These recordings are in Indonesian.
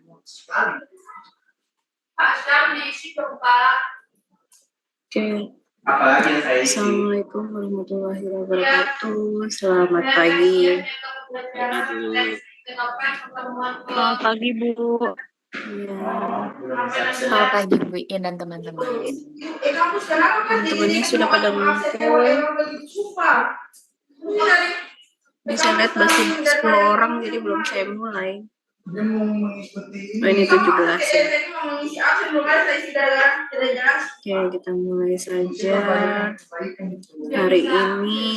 Oke. Assalamualaikum warahmatullahi wabarakatuh. Selamat pagi. Selamat pagi, Bu. Ya, Selamat pagi, Bu Iin dan teman-teman. teman-temannya sudah pada ngumpul. Ini saya lihat masih 10 orang, jadi belum saya mulai. Oh, ini 17 ya. Oke, kita mulai saja. Hari ini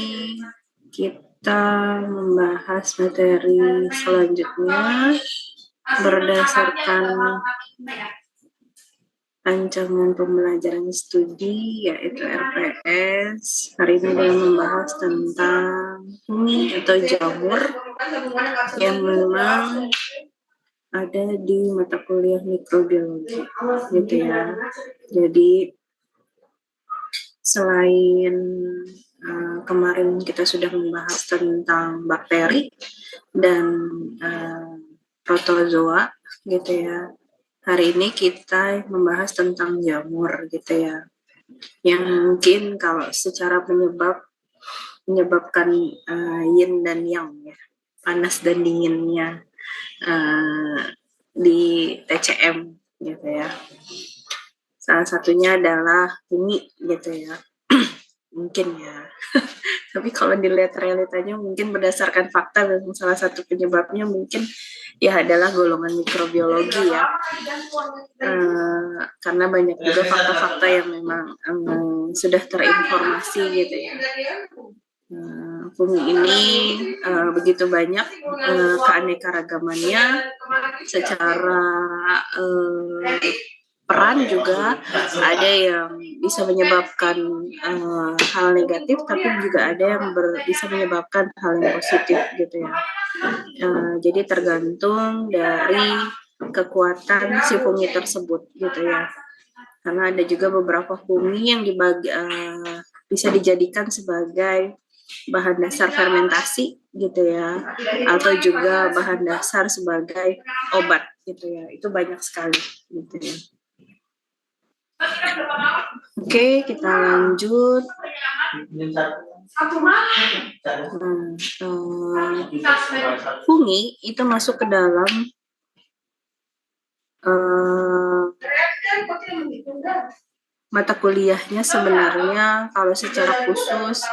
kita membahas materi selanjutnya berdasarkan rancangan pembelajaran studi yaitu RPS. Hari ini dia membahas tentang fungi atau jamur yang memang ada di mata kuliah mikrobiologi gitu ya. Jadi selain kemarin kita sudah membahas tentang bakteri dan protozoa gitu ya. Hari ini kita membahas tentang jamur gitu ya. Yang mungkin kalau secara menyebabkan yin dan yang ya, panas dan dinginnya di TCM gitu ya. Salah satunya adalah fungi gitu ya. Mungkin ya. Tapi kalau dilihat realitanya mungkin berdasarkan fakta dan salah satu penyebabnya mungkin ya adalah golongan mikrobiologi ya. Karena banyak juga fakta-fakta yang memang sudah terinformasi gitu ya. Fungi ini begitu banyak keanekaragamannya secara peran juga ada yang bisa menyebabkan hal negatif, tapi juga ada yang bisa menyebabkan hal yang positif gitu ya. Jadi tergantung dari kekuatan si fungi tersebut gitu ya. Karena ada juga beberapa fungi yang bisa dijadikan sebagai bahan dasar fermentasi gitu ya, atau juga bahan dasar sebagai obat gitu ya. Itu banyak sekali gitu ya. Oke, kita lanjut. Fungi itu masuk ke dalam mata kuliahnya sebenarnya kalau secara khusus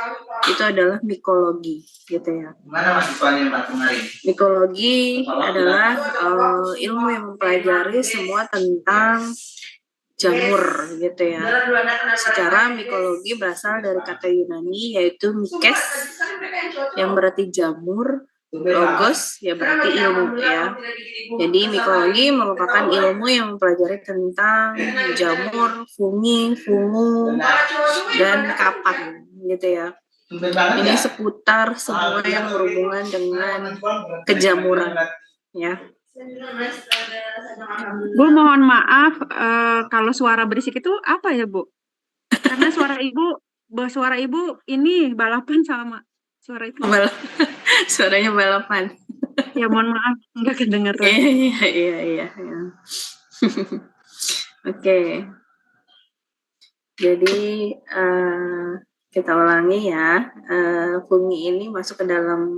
itu adalah mikologi gitu ya. Mikologi adalah ilmu yang mempelajari semua tentang jamur gitu ya. Secara mikologi berasal dari kata Yunani yaitu mikes yang berarti jamur, logos ya berarti ilmu ya. Jadi mikologi merupakan ilmu yang mempelajari tentang jamur, fungi, fungu, dan kapan gitu ya. Ini seputar semua yang berhubungan dengan kejamuran ya. Bu, mohon maaf kalau suara berisik itu apa ya, Bu? Karena suara ibu ini balapan sama suara itu. Suaranya balapan. Ya mohon maaf, enggak kedengeran. Iya. Oke. Jadi kita ulangi ya. Fungi ini masuk ke dalam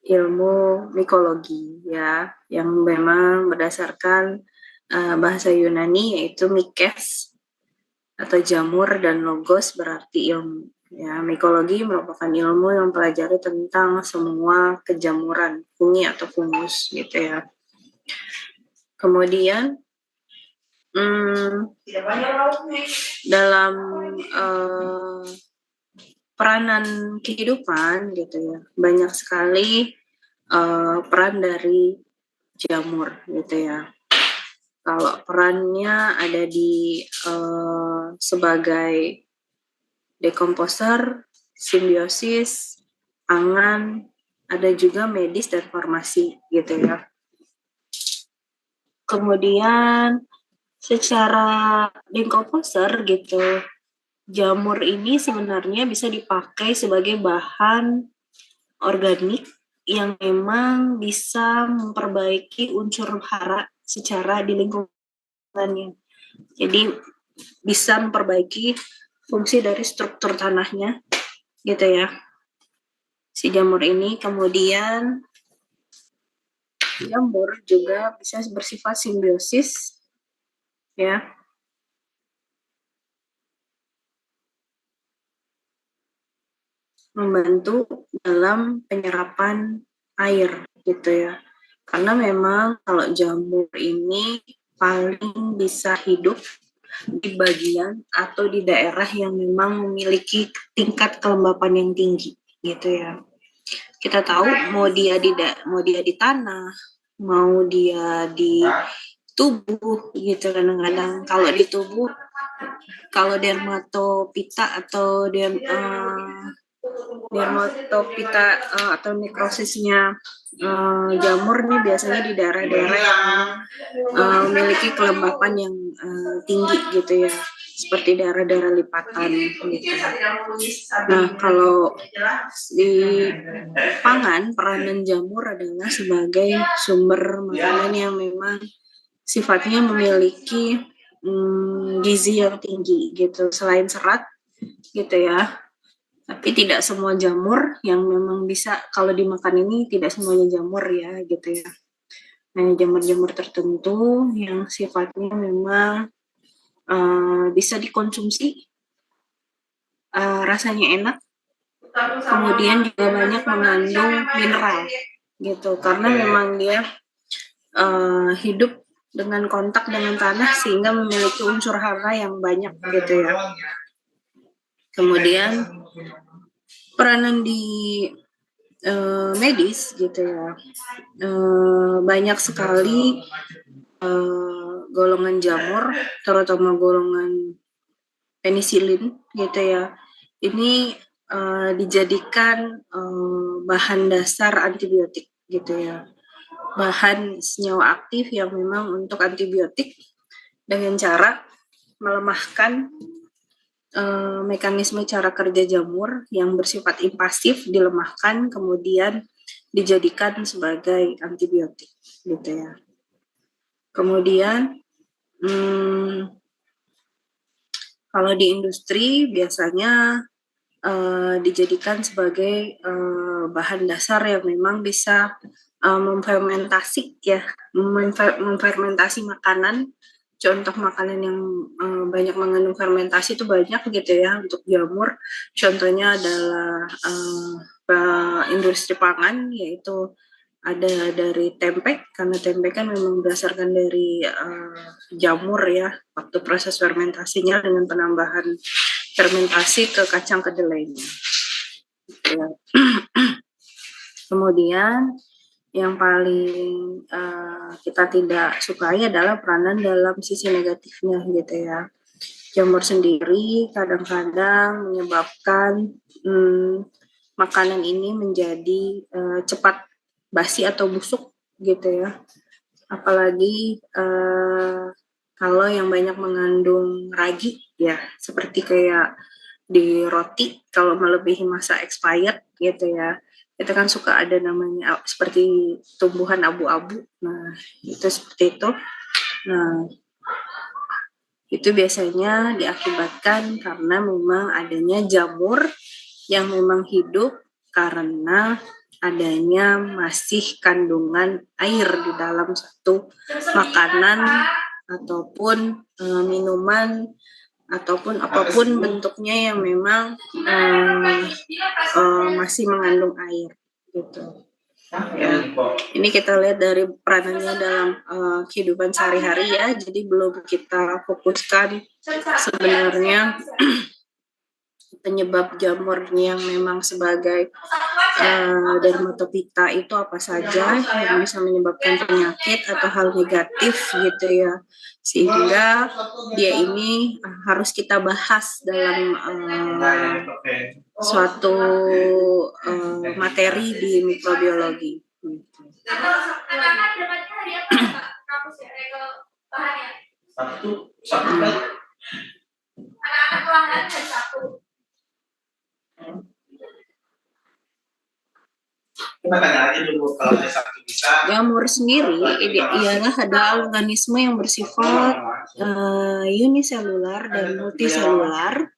ilmu mikologi ya, yang memang berdasarkan bahasa Yunani yaitu mikes atau jamur dan logos berarti ilmu. Ya, mikologi merupakan ilmu yang mempelajari tentang semua kejamuran fungi atau fungus gitu ya. Kemudian dalam peranan kehidupan gitu ya, banyak sekali peran dari jamur gitu ya. Kalau perannya ada di sebagai dekomposer, simbiosis, pangan, ada juga medis dan farmasi gitu ya. Kemudian secara dekomposer gitu, jamur ini sebenarnya bisa dipakai sebagai bahan organik yang memang bisa memperbaiki unsur hara secara di lingkungannya. Jadi bisa memperbaiki fungsi dari struktur tanahnya, gitu ya. Si jamur ini, kemudian jamur juga bisa bersifat simbiosis, ya. Membantu dalam penyerapan air, gitu ya. Karena memang kalau jamur ini paling bisa hidup di bagian atau di daerah yang memang memiliki tingkat kelembapan yang tinggi, gitu ya. Kita tahu mau dia di tanah, mau dia di tubuh, gitu. Kadang-kadang kalau di tubuh, kalau dermatopita atau dermatopita atau nekrosisnya jamur nih biasanya di daerah-daerah yang memiliki kelembapan yang tinggi, gitu ya, seperti daerah-daerah lipatan, gitu. Nah, kalau di pangan, peranan jamur adalah sebagai sumber makanan yang memang sifatnya memiliki gizi yang tinggi, gitu, selain serat, gitu ya. Tapi tidak semua jamur yang memang bisa kalau dimakan ini, tidak semuanya jamur ya, gitu ya. Nah, jamur-jamur tertentu yang sifatnya memang bisa dikonsumsi, rasanya enak, kemudian juga banyak mengandung mineral, gitu, karena memang dia hidup dengan kontak dengan tanah sehingga memiliki unsur hara yang banyak, gitu ya. Kemudian peranan di medis, gitu ya, banyak sekali golongan jamur, terutama golongan penisilin, gitu ya. Ini dijadikan bahan dasar antibiotik, gitu ya. Bahan senyawa aktif yang memang untuk antibiotik dengan cara melemahkan mekanisme cara kerja jamur yang bersifat invasif, dilemahkan, kemudian dijadikan sebagai antibiotik, gitu ya. Kemudian kalau di industri biasanya dijadikan sebagai bahan dasar yang memang bisa memfermentasi, ya, memfermentasi makanan. Contoh makanan yang banyak mengandung fermentasi itu banyak, gitu ya, untuk jamur. Contohnya adalah industri pangan, yaitu ada dari tempe, karena tempe kan memang berdasarkan dari jamur ya, waktu proses fermentasinya dengan penambahan fermentasi ke kacang kedelainya. Ya. Kemudian yang paling kita tidak sukai adalah peranan dalam sisi negatifnya, gitu ya. Jamur sendiri kadang-kadang menyebabkan makanan ini menjadi cepat basi atau busuk, gitu ya. Apalagi kalau yang banyak mengandung ragi, ya, seperti kayak di roti, kalau melebihi masa expired, gitu ya, itu kan suka ada namanya seperti tumbuhan abu-abu. Nah, itu seperti itu. Nah, itu biasanya diakibatkan karena memang adanya jamur yang memang hidup karena adanya masih kandungan air di dalam satu makanan ataupun minuman ataupun apapun bentuknya yang memang masih mengandung air, gitu. Ya, ini kita lihat dari peranannya dalam kehidupan sehari-hari ya. Jadi belum kita fokuskan sebenarnya penyebab jamur yang memang sebagai dermatopita itu apa saja yang bisa menyebabkan penyakit atau hal negatif, gitu ya, sehingga dia ini harus kita bahas dalam suatu materi di mikrobiologi. Jamur sendiri ialah ada organisme yang bersifat uniselular dan multiselular.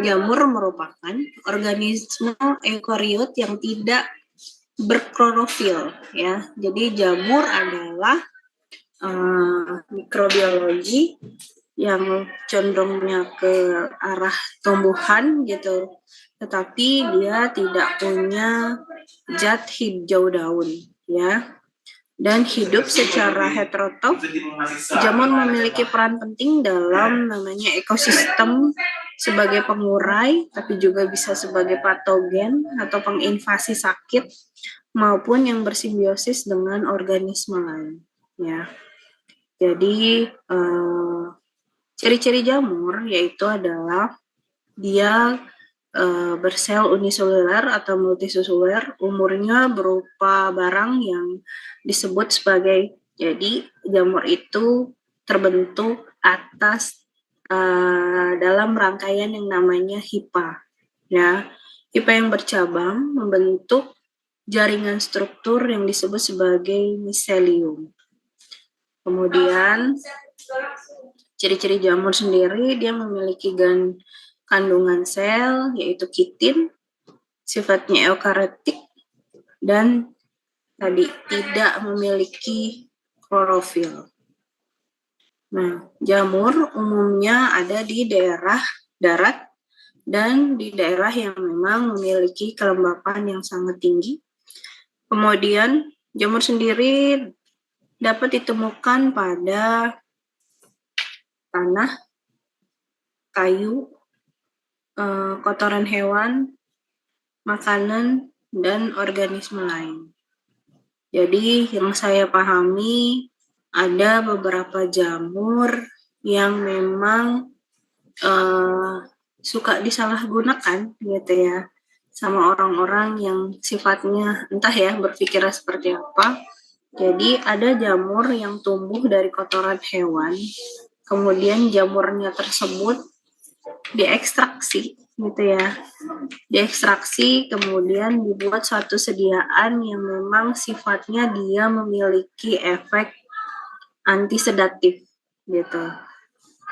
Jamur merupakan organisme eukariot yang tidak berklorofil, ya. Jadi jamur adalah mikrobiologi yang condongnya ke arah tumbuhan gitu, tetapi dia tidak punya zat hijau daun, ya, dan hidup secara heterotrof. Jamur memiliki peran penting dalam namanya ekosistem sebagai pengurai, tapi juga bisa sebagai patogen atau penginvasi sakit maupun yang bersimbiosis dengan organisme lain, ya. Jadi ciri-ciri jamur yaitu adalah dia bersel uniseluler atau multiseluler, umurnya berupa barang yang disebut sebagai, jadi jamur itu terbentuk atas dalam rangkaian yang namanya hipa, ya. Hipa yang bercabang membentuk jaringan struktur yang disebut sebagai miselium. Kemudian ciri-ciri jamur sendiri, dia memiliki kandungan sel yaitu kitin, sifatnya eukariotik, dan tadi tidak memiliki klorofil. Nah, jamur umumnya ada di daerah darat dan di daerah yang memang memiliki kelembapan yang sangat tinggi. Kemudian jamur sendiri dapat ditemukan pada tanah, kayu, kotoran hewan, makanan, dan organisme lain. Jadi yang saya pahami ada beberapa jamur yang memang suka disalahgunakan gitu ya sama orang-orang yang sifatnya entah ya berpikirnya seperti apa. Jadi ada jamur yang tumbuh dari kotoran hewan, kemudian jamurnya tersebut diekstraksi gitu ya. Diekstraksi kemudian dibuat suatu sediaan yang memang sifatnya dia memiliki efek antisedatif gitu.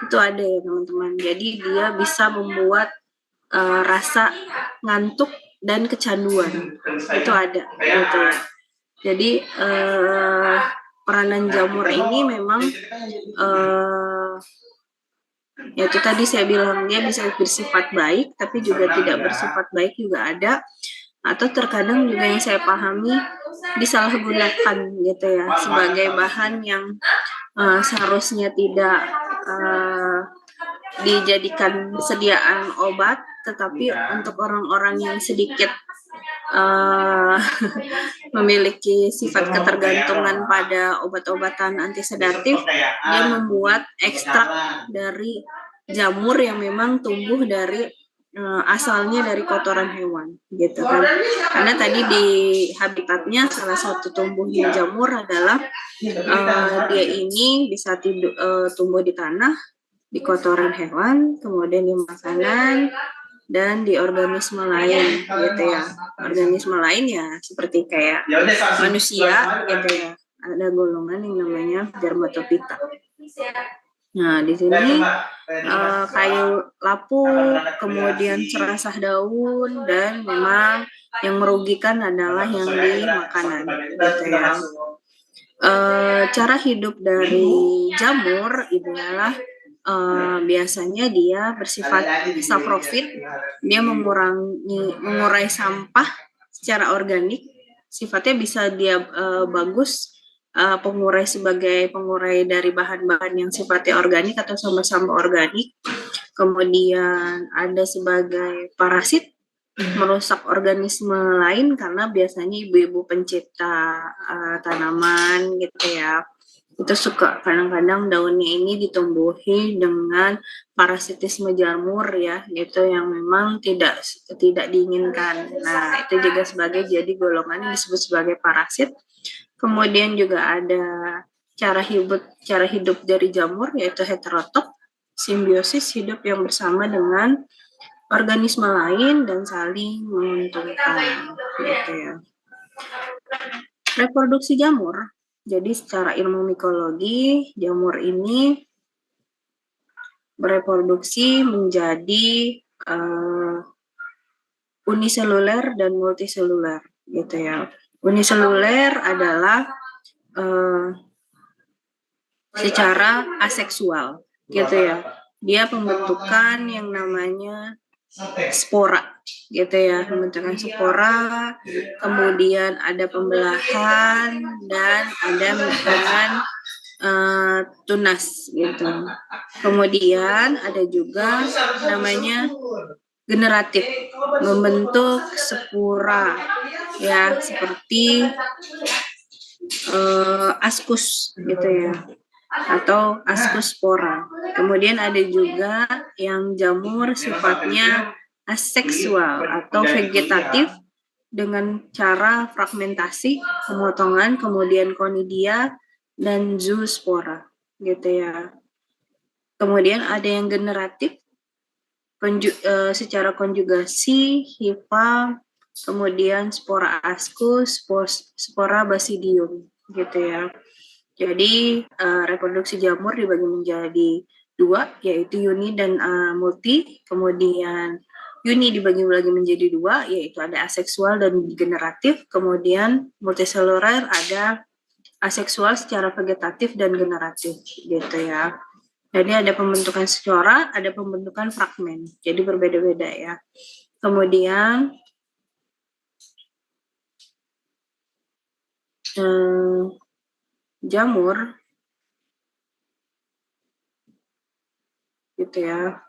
Itu ada ya teman-teman. Jadi dia bisa membuat rasa ngantuk dan kecanduan. Itu ada gitu ya. Jadi peranan jamur ini memang yaitu tadi saya bilang dia bisa bersifat baik, tapi juga tidak bersifat baik juga ada, atau terkadang juga yang saya pahami disalahgunakan gitu ya sebagai bahan yang seharusnya tidak dijadikan sediaan obat, tetapi untuk orang-orang yang sedikit memiliki sifat ketergantungan pada obat-obatan antisedatif, dia membuat ekstrak dari jamur yang memang tumbuh dari asalnya dari kotoran hewan gitu kan. Karena tadi di habitatnya salah satu tumbuhnya jamur adalah dia ini bisa tumbuh di tanah, di kotoran hewan, kemudian di makanan, dan di organisme lain gitu ya. Organisme lain ya seperti kayak manusia gitu ya. Ada golongan yang namanya Dermatophyta. Nah, di sini kayu lapuk, kemudian cerasah daun, dan memang yang merugikan adalah yang di makanan gitu ya. Cara hidup dari jamur adalah biasanya dia bersifat saprofit, dia mengurai sampah secara organik, sifatnya bisa dia bagus pengurai sebagai pengurai dari bahan-bahan yang sifatnya organik atau sampah-sampah organik. Kemudian ada sebagai parasit, merusak organisme lain karena biasanya ibu-ibu pencipta tanaman gitu ya. Itu suka kadang-kadang daunnya ini ditumbuhi dengan parasitisme jamur ya, gitu yang memang tidak diinginkan. Nah, itu juga sebagai jadi golongan yang disebut sebagai parasit. Kemudian juga ada cara hidup dari jamur yaitu heterotrof, simbiosis, hidup yang bersama dengan organisme lain dan saling menguntungkan gitu ya. Reproduksi jamur. Jadi secara ilmu mikologi, jamur ini bereproduksi menjadi uniseluler dan multiseluler gitu ya. Uniseluler adalah secara aseksual gitu ya. Dia pembentukan yang namanya spora gitu ya, pembentukan spora, kemudian ada pembelahan dan ada dengan tunas gitu. Kemudian ada juga namanya generatif, membentuk spora ya seperti ascus gitu ya, atau ascospora. Kemudian ada juga yang jamur sifatnya aseksual atau vegetatif dengan cara fragmentasi, pemotongan, kemudian konidia dan zoospora gitu ya. Kemudian ada yang generatif secara konjugasi, hifa, kemudian spora ascus, spora basidium gitu ya. Jadi reproduksi jamur dibagi menjadi dua, yaitu uni dan multi. Kemudian uni dibagi lagi menjadi dua, yaitu ada aseksual dan generatif. Kemudian multiseluler ada aseksual secara vegetatif dan generatif gitu ya. Jadi ada pembentukan spora, ada pembentukan fragmen. Jadi berbeda-beda ya. Kemudian jamur gitu ya,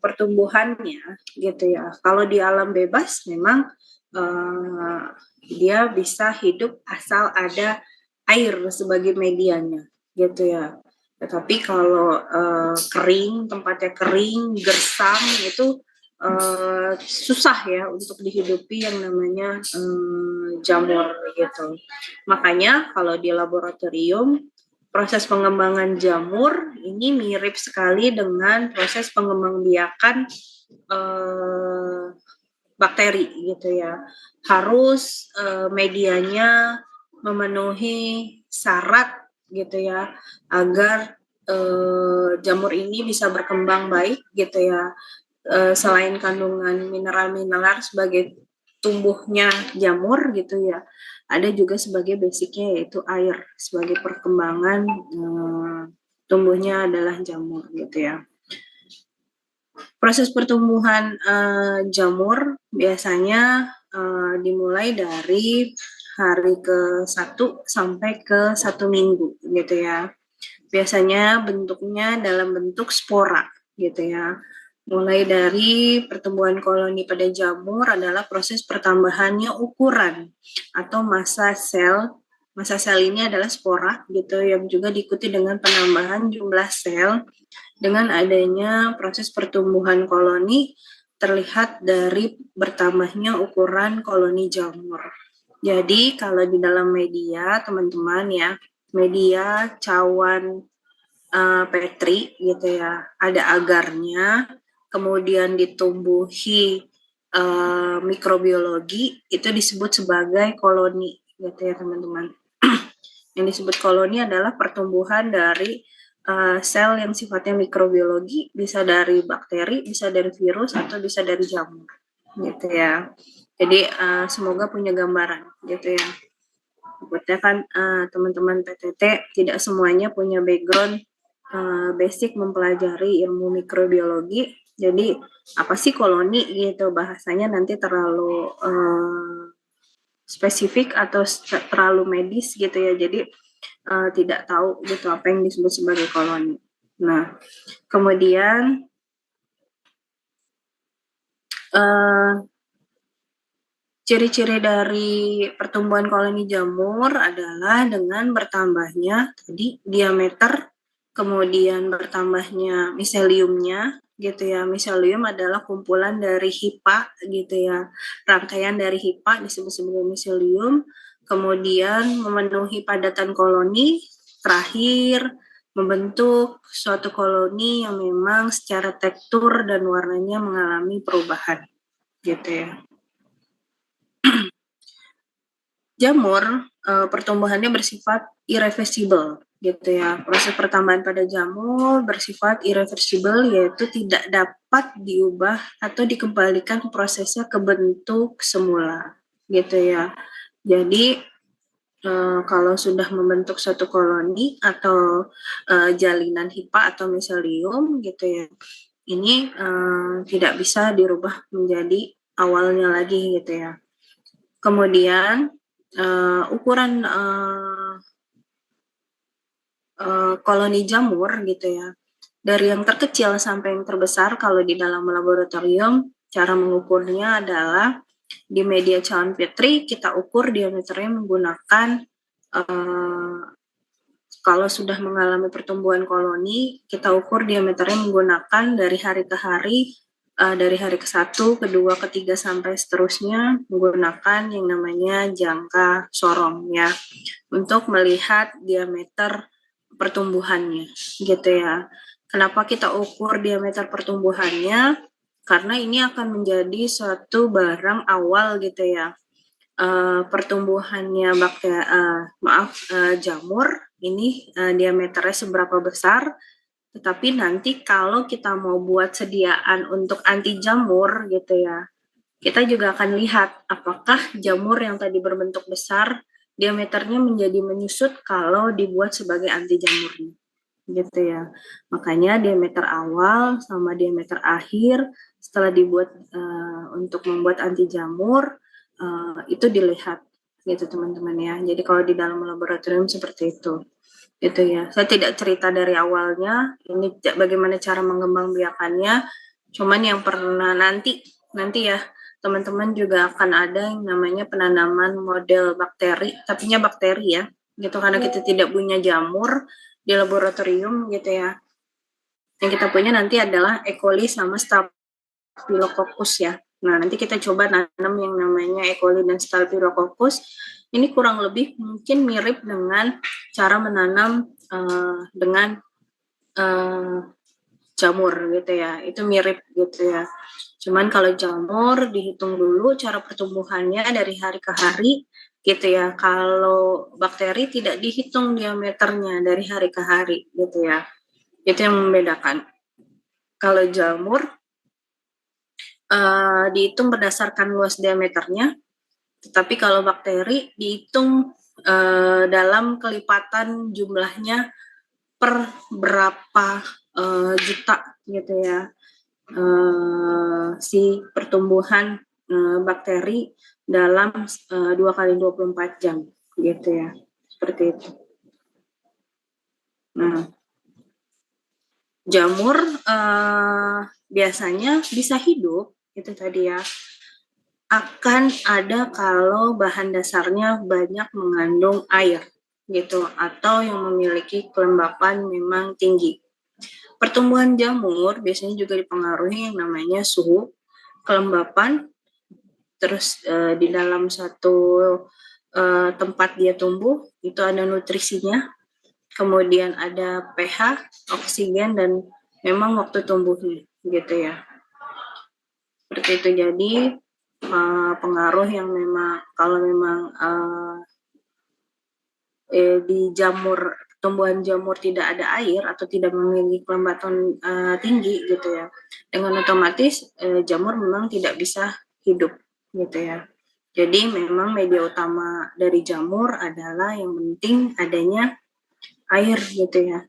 pertumbuhannya gitu ya. Kalau di alam bebas memang dia bisa hidup asal ada air sebagai medianya gitu ya. Tetapi kalau kering, tempatnya kering, gersang itu susah ya untuk dihidupi yang namanya jamur gitu. Makanya kalau di laboratorium proses pengembangan jamur ini mirip sekali dengan proses pengembangbiakan bakteri gitu ya. Harus medianya memenuhi syarat gitu ya agar jamur ini bisa berkembang baik gitu ya. Selain kandungan mineral-mineral sebagai tumbuhnya jamur gitu ya, ada juga sebagai basicnya yaitu air sebagai perkembangan tumbuhnya adalah jamur gitu ya. Proses pertumbuhan jamur biasanya dimulai dari hari ke-1 sampai ke 1 minggu gitu ya. Biasanya bentuknya dalam bentuk spora gitu ya. Mulai dari pertumbuhan koloni pada jamur adalah proses pertambahannya ukuran atau massa sel. Massa sel ini adalah spora gitu yang juga diikuti dengan penambahan jumlah sel. Dengan adanya proses pertumbuhan koloni terlihat dari bertambahnya ukuran koloni jamur. Jadi kalau di dalam media teman-teman ya, media cawan petri gitu ya, ada agarnya, kemudian ditumbuhi mikrobiologi, itu disebut sebagai koloni gitu ya teman-teman. Yang disebut koloni adalah pertumbuhan dari sel yang sifatnya mikrobiologi, bisa dari bakteri, bisa dari virus, atau bisa dari jamur gitu ya. Jadi semoga punya gambaran gitu ya. Takutnya kan teman-teman PTT tidak semuanya punya background basic mempelajari ilmu mikrobiologi. Jadi apa sih koloni gitu, bahasanya nanti terlalu spesifik atau terlalu medis gitu ya. Jadi tidak tahu gitu apa yang disebut sebagai koloni. Nah, kemudian ciri-ciri dari pertumbuhan koloni jamur adalah dengan bertambahnya tadi diameter, kemudian bertambahnya miseliumnya gitu ya. Miselium adalah kumpulan dari hipa gitu ya. Rangkaian dari hipa disebut sebagai miselium, kemudian memenuhi padatan koloni, terakhir membentuk suatu koloni yang memang secara tekstur dan warnanya mengalami perubahan gitu ya. Jamur pertumbuhannya bersifat irreversible gitu ya. Proses pertambahan pada jamur bersifat irreversible, yaitu tidak dapat diubah atau dikembalikan prosesnya ke bentuk semula gitu ya. Jadi kalau sudah membentuk suatu koloni atau jalinan hipa atau miselium gitu ya, ini tidak bisa dirubah menjadi awalnya lagi gitu ya. Kemudian ukuran koloni jamur gitu ya, dari yang terkecil sampai yang terbesar kalau di dalam laboratorium, cara mengukurnya adalah di media cawan Petri kita ukur diameternya menggunakan kalau sudah mengalami pertumbuhan koloni, kita ukur diameternya menggunakan dari hari ke hari, dari hari ke-1, kedua, ketiga, sampai seterusnya, menggunakan yang namanya jangka sorong ya, untuk melihat diameter pertumbuhannya, gitu ya. Kenapa kita ukur diameter pertumbuhannya? Karena ini akan menjadi suatu barang awal gitu ya. Pertumbuhannya jamur ini diameternya seberapa besar, tetapi nanti kalau kita mau buat sediaan untuk anti jamur gitu ya, kita juga akan lihat apakah jamur yang tadi berbentuk besar diameternya menjadi menyusut kalau dibuat sebagai anti jamurnya gitu ya. Makanya diameter awal sama diameter akhir setelah dibuat untuk membuat anti jamur itu dilihat gitu teman-teman ya. Jadi kalau di dalam laboratorium seperti itu gitu ya. Saya tidak cerita dari awalnya ini bagaimana cara mengembangbiakannya, cuman yang pernah nanti ya teman-teman juga akan ada yang namanya penanaman model bakteri, tapinya bakteri ya gitu, karena kita tidak punya jamur di laboratorium gitu ya. Yang kita punya nanti adalah E. coli sama Staphylococcus ya. Nah, nanti kita coba nanam yang namanya E. coli dan Staphylococcus. Ini kurang lebih mungkin mirip dengan cara menanam dengan jamur gitu ya. Itu mirip gitu ya. Cuman kalau jamur dihitung dulu cara pertumbuhannya dari hari ke hari gitu ya. Kalau bakteri tidak dihitung diameternya dari hari ke hari gitu ya. Itu yang membedakan. Kalau jamur dihitung berdasarkan luas diameternya, tetapi kalau bakteri dihitung dalam kelipatan jumlahnya per berapa juta gitu ya, si pertumbuhan bakteri dalam 2 kali 24 jam gitu ya, seperti itu. Nah, jamur biasanya bisa hidup itu tadi ya, akan ada kalau bahan dasarnya banyak mengandung air gitu, atau yang memiliki kelembapan memang tinggi. Pertumbuhan jamur biasanya juga dipengaruhi yang namanya suhu, kelembapan, terus di dalam satu tempat dia tumbuh itu ada nutrisinya, kemudian ada pH, oksigen, dan memang waktu tumbuhnya gitu ya. Seperti itu. Jadi pengaruh yang memang kalau memang di jamur, tumbuhan jamur tidak ada air atau tidak memiliki kelembapan tinggi gitu ya, dengan otomatis jamur memang tidak bisa hidup gitu ya. Jadi memang media utama dari jamur adalah yang penting adanya air gitu ya.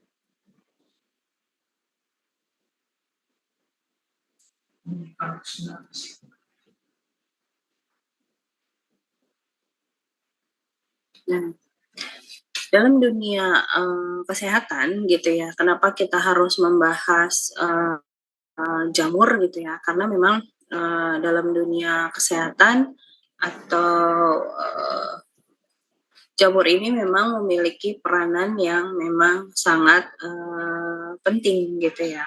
Nah, dalam dunia kesehatan gitu ya, kenapa kita harus membahas jamur gitu ya? Karena memang dalam dunia kesehatan atau jamur ini memang memiliki peranan yang memang sangat penting gitu ya.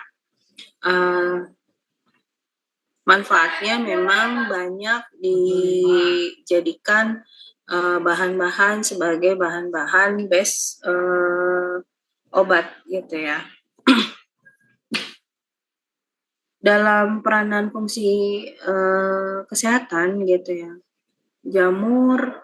Manfaatnya memang banyak dijadikan bahan-bahan sebagai bahan-bahan base obat gitu ya. Dalam peranan fungsi kesehatan gitu ya, jamur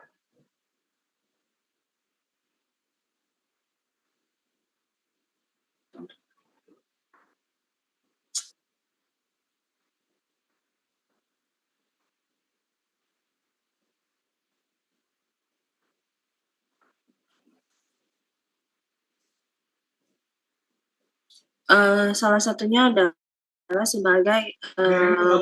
Salah satunya adalah sebagai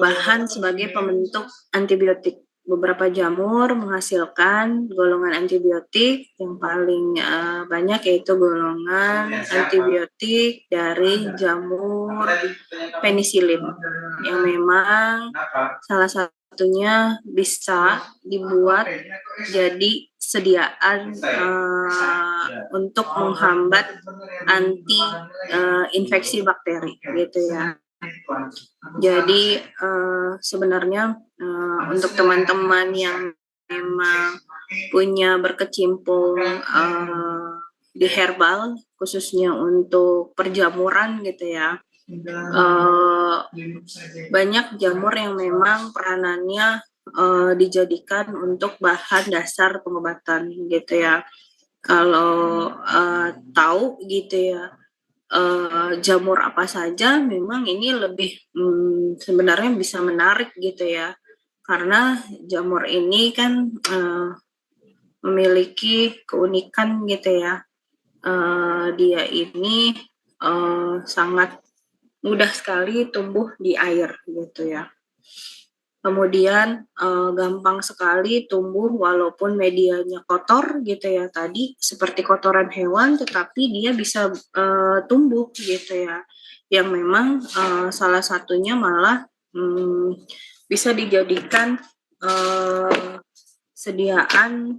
bahan sebagai pembentuk antibiotik. Beberapa jamur menghasilkan golongan antibiotik yang paling banyak yaitu golongan antibiotik dari jamur penisilin yang memang salah satunya bisa dibuat jadi sediaan untuk menghambat anti infeksi bakteri gitu ya. Jadi sebenarnya untuk teman-teman yang memang punya berkecimpung di herbal khususnya untuk perjamuran gitu ya, banyak jamur yang memang peranannya dijadikan untuk bahan dasar pengobatan gitu ya. Kalau tahu gitu ya jamur apa saja, memang ini lebih sebenarnya bisa menarik gitu ya, karena jamur ini kan memiliki keunikan gitu ya. Dia ini sangat mudah sekali tumbuh di air gitu ya. Kemudian gampang sekali tumbuh walaupun medianya kotor gitu ya, tadi seperti kotoran hewan, tetapi dia bisa tumbuh gitu ya, yang memang salah satunya malah bisa dijadikan sediaan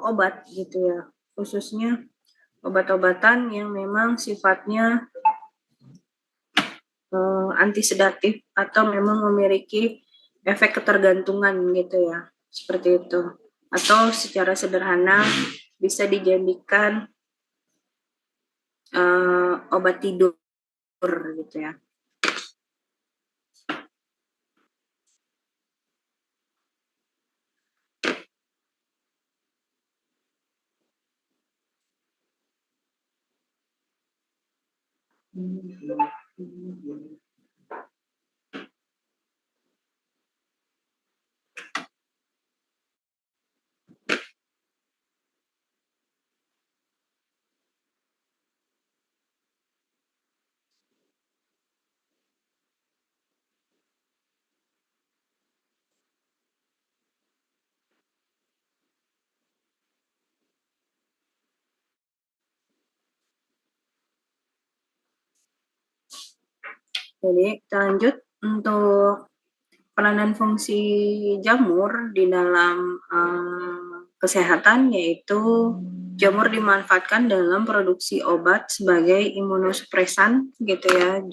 obat gitu ya, khususnya obat-obatan yang memang sifatnya antisedatif atau memang memiliki efek ketergantungan gitu ya, seperti itu. Atau secara sederhana bisa dijadikan obat tidur gitu ya. Jadi kita lanjut untuk peranan fungsi jamur di dalam kesehatan, yaitu jamur dimanfaatkan dalam produksi obat sebagai imunosupresan gitu ya.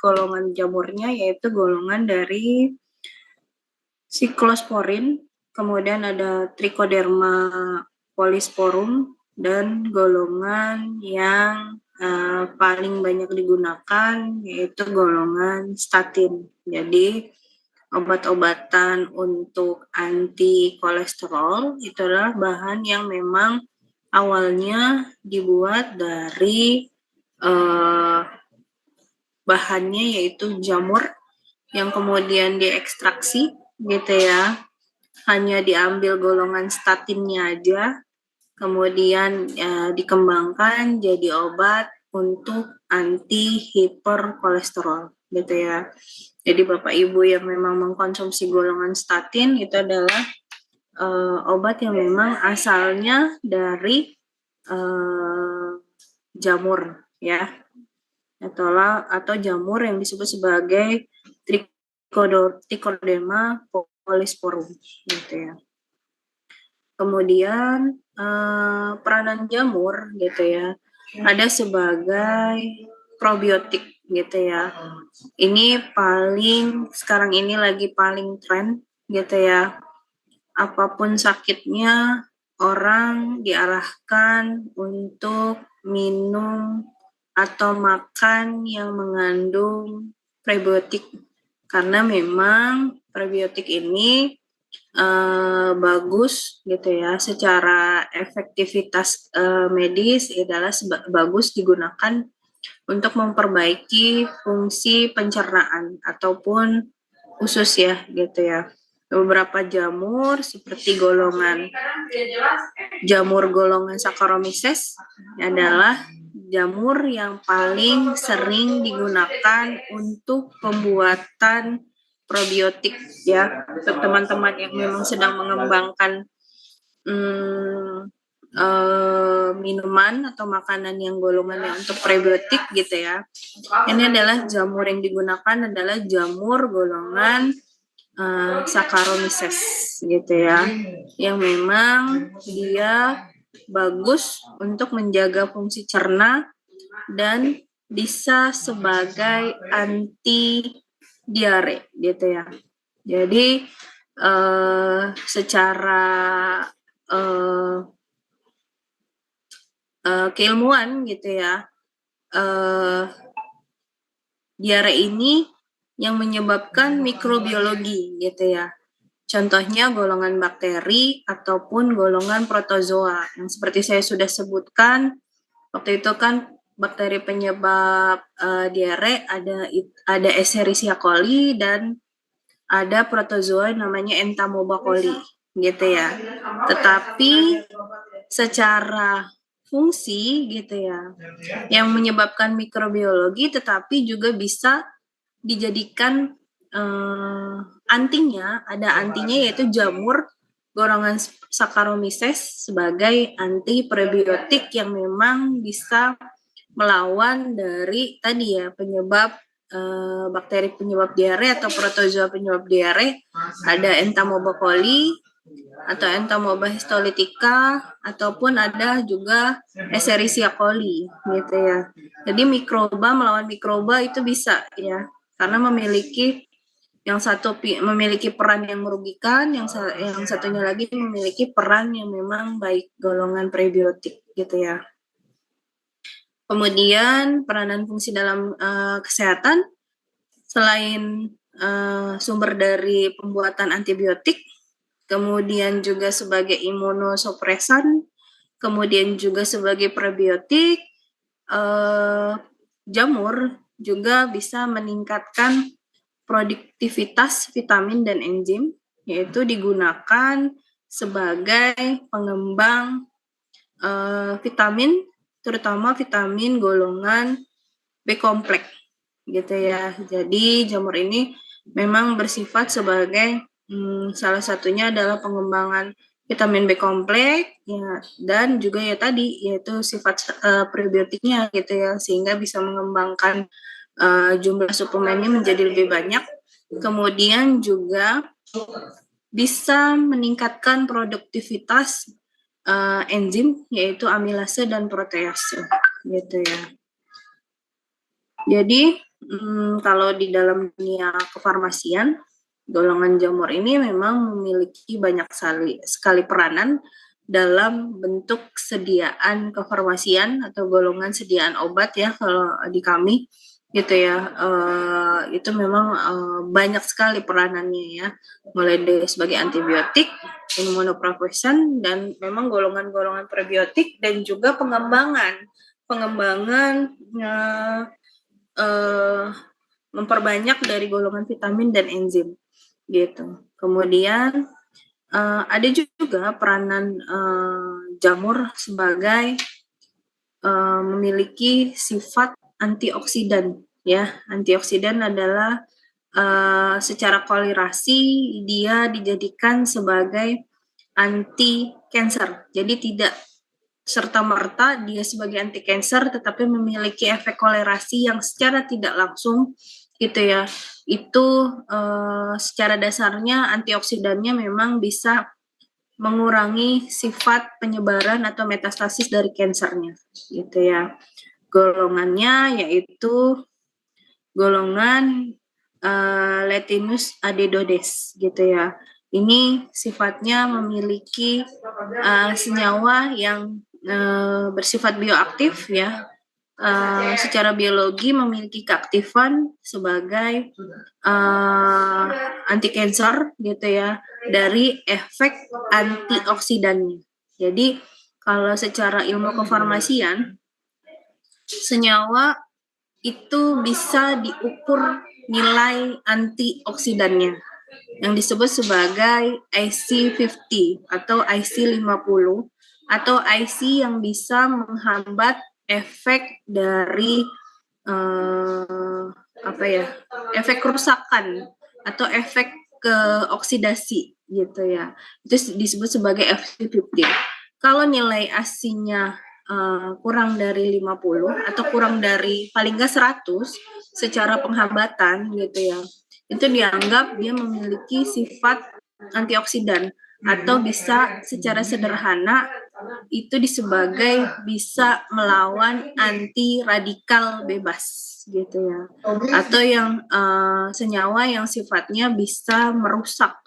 Golongan jamurnya yaitu golongan dari Cyclosporin, kemudian ada Trichoderma polysporum, dan golongan yang paling banyak digunakan yaitu golongan statin. Jadi obat-obatan untuk anti kolesterol itu adalah bahan yang memang awalnya dibuat dari bahannya yaitu jamur yang kemudian diekstraksi gitu ya, hanya diambil golongan statinnya aja, kemudian dikembangkan jadi obat untuk anti hiperkolesterol gitu ya. Jadi Bapak Ibu yang memang mengkonsumsi golongan statin itu adalah obat yang memang asalnya dari jamur ya, atau jamur yang disebut sebagai Trichoderma polysporum gitu ya. Kemudian peranan jamur gitu ya, ada sebagai probiotik gitu ya. Ini sekarang ini lagi paling tren gitu ya. Apapun sakitnya, orang diarahkan untuk minum atau makan yang mengandung prebiotik, karena memang prebiotik ini bagus gitu ya, secara efektivitas medis adalah bagus digunakan untuk memperbaiki fungsi pencernaan ataupun usus ya gitu ya. Beberapa jamur seperti jamur golongan Saccharomyces adalah jamur yang paling sering digunakan untuk pembuatan probiotik ya. Untuk teman-teman yang memang sedang mengembangkan minuman atau makanan yang golongannya untuk prebiotik gitu ya. Ini adalah jamur yang digunakan adalah jamur golongan Saccharomyces gitu ya, yang memang dia bagus untuk menjaga fungsi cerna dan bisa sebagai anti diare gitu ya. Jadi secara keilmuan gitu ya, diare ini yang menyebabkan mikrobiologi gitu ya. Contohnya golongan bakteri ataupun golongan protozoa. Yang seperti saya sudah sebutkan, waktu itu kan bakteri penyebab diare ada Escherichia coli dan ada protozoa namanya Entamoeba coli gitu ya. Tetapi secara fungsi gitu ya, yang menyebabkan mikrobiologi tetapi juga bisa dijadikan antinya, ada antinya yaitu jamur golongan Saccharomyces sebagai anti prebiotik yang memang bisa melawan dari tadi ya penyebab bakteri penyebab diare atau protozoa penyebab diare. Ada Entamoeba coli atau Entamoeba histolytica ataupun ada juga Escherichia coli gitu ya. Jadi mikroba melawan mikroba itu bisa ya, karena memiliki yang satu memiliki peran yang merugikan, yang satunya lagi memiliki peran yang memang baik, golongan prebiotik gitu ya. Kemudian peranan fungsi dalam kesehatan selain sumber dari pembuatan antibiotik, kemudian juga sebagai imunosupresan, kemudian juga sebagai prebiotik, jamur juga bisa meningkatkan produktivitas vitamin dan enzim, yaitu digunakan sebagai pengembang vitamin, terutama vitamin golongan B kompleks gitu ya. Jadi jamur ini memang bersifat sebagai salah satunya adalah pengembangan vitamin B kompleks ya, dan juga ya tadi yaitu sifat prebiotiknya gitu ya, sehingga bisa mengembangkan jumlah suplemennya menjadi lebih banyak. Kemudian juga bisa meningkatkan produktivitas enzim yaitu amilase dan protease gitu ya. Jadi kalau di dalam dunia kefarmasian, golongan jamur ini memang memiliki banyak sekali peranan dalam bentuk sediaan kefarmasian atau golongan sediaan obat ya kalau di kami gitu ya. Itu memang banyak sekali peranannya ya, mulai dari sebagai antibiotik, imunosupresan, dan memang golongan-golongan prebiotik dan juga pengembangan memperbanyak dari golongan vitamin dan enzim gitu. Kemudian ada juga peranan jamur sebagai memiliki sifat antioksidan ya. Antioksidan adalah secara kolerasi dia dijadikan sebagai anti cancer. Jadi tidak serta-merta dia sebagai anti cancer, tetapi memiliki efek kolerasi yang secara tidak langsung gitu ya. Itu secara dasarnya antioksidannya memang bisa mengurangi sifat penyebaran atau metastasis dari kansernya gitu ya. Golongannya yaitu golongan Latinus adedodes gitu ya. Ini sifatnya memiliki senyawa yang bersifat bioaktif ya. Secara biologi memiliki keaktifan sebagai anti cancer gitu ya, dari efek antioksidannya. Jadi kalau secara ilmu kefarmasian, senyawa itu bisa diukur nilai antioksidannya yang disebut sebagai IC50 atau IC50 atau IC yang bisa menghambat efek dari efek kerusakan atau efek ke oksidasi gitu ya. Itu disebut sebagai FC50. Kalau nilai ASI-nya kurang dari 50 atau kurang dari paling nggak 100 secara penghambatan gitu ya, itu dianggap dia memiliki sifat antioksidan, atau bisa secara sederhana itu sebagai bisa melawan anti radikal bebas gitu ya, atau yang senyawa yang sifatnya bisa merusak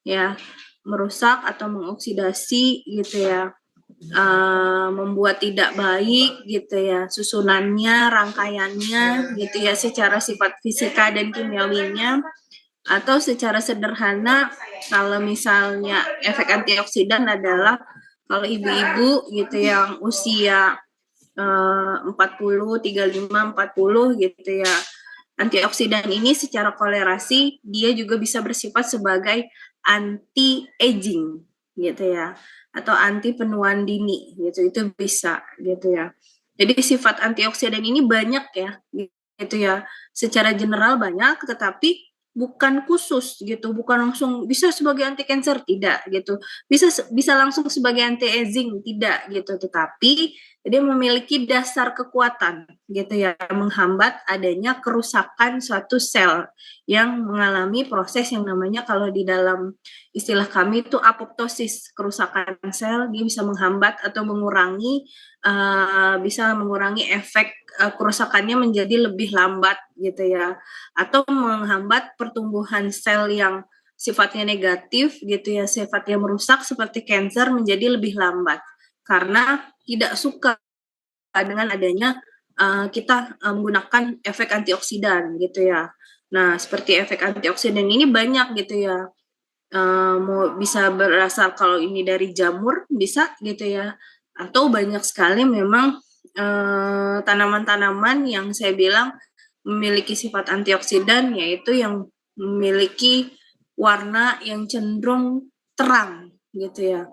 ya, merusak atau mengoksidasi gitu ya, membuat tidak baik gitu ya susunannya, rangkaiannya gitu ya, secara sifat fisika dan kimiawinya. Atau secara sederhana, kalau misalnya efek antioksidan adalah kalau ibu-ibu gitu yang usia 40, 35, 40 gitu ya, antioksidan ini secara kolerasi dia juga bisa bersifat sebagai anti aging gitu ya, atau anti penuaan dini gitu, itu bisa gitu ya. Jadi sifat antioksidan ini banyak ya gitu ya, secara general banyak, tetapi bukan khusus gitu, bukan langsung bisa sebagai anti cancer, tidak gitu, bisa langsung sebagai anti aging, tidak gitu, tetapi dia memiliki dasar kekuatan gitu ya, menghambat adanya kerusakan suatu sel yang mengalami proses yang namanya, kalau di dalam istilah kami itu apoptosis, kerusakan sel. Dia bisa menghambat atau mengurangi, bisa mengurangi efek kerusakannya menjadi lebih lambat gitu ya, atau menghambat pertumbuhan sel yang sifatnya negatif gitu ya, sifatnya merusak seperti kanker menjadi lebih lambat, karena tidak suka dengan adanya kita menggunakan efek antioksidan gitu ya. Nah, seperti efek antioksidan ini banyak gitu ya, mau bisa berasal kalau ini dari jamur bisa gitu ya, atau banyak sekali memang tanaman-tanaman yang saya bilang memiliki sifat antioksidan, yaitu yang memiliki warna yang cenderung terang gitu ya.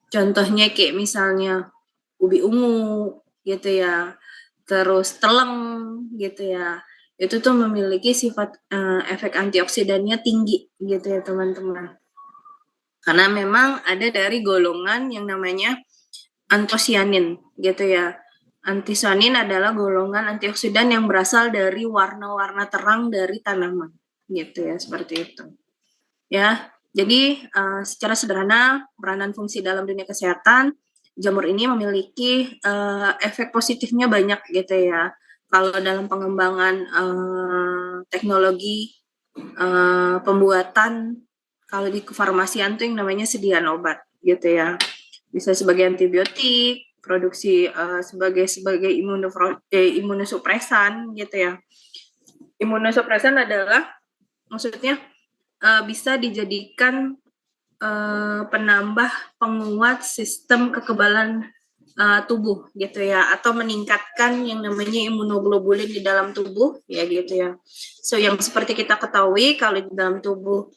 Contohnya kayak misalnya ubi ungu gitu ya, terus teleng gitu ya. Itu tuh memiliki sifat efek antioksidannya tinggi gitu ya teman-teman. Karena memang ada dari golongan yang namanya antosianin gitu ya. Antosianin adalah golongan antioksidan yang berasal dari warna-warna terang dari tanaman gitu ya, seperti itu. Ya, jadi secara sederhana peranan fungsi dalam dunia kesehatan, jamur ini memiliki efek positifnya banyak gitu ya. Kalau dalam pengembangan teknologi pembuatan, kalau di kefarmasian tuh yang namanya sediaan obat gitu ya, bisa sebagai antibiotik, produksi sebagai imunosupresan gitu ya. Imunosupresan adalah maksudnya bisa dijadikan penambah penguat sistem kekebalan tubuh gitu ya, atau meningkatkan yang namanya imunoglobulin di dalam tubuh ya gitu ya. So yang seperti kita ketahui kalau di dalam tubuh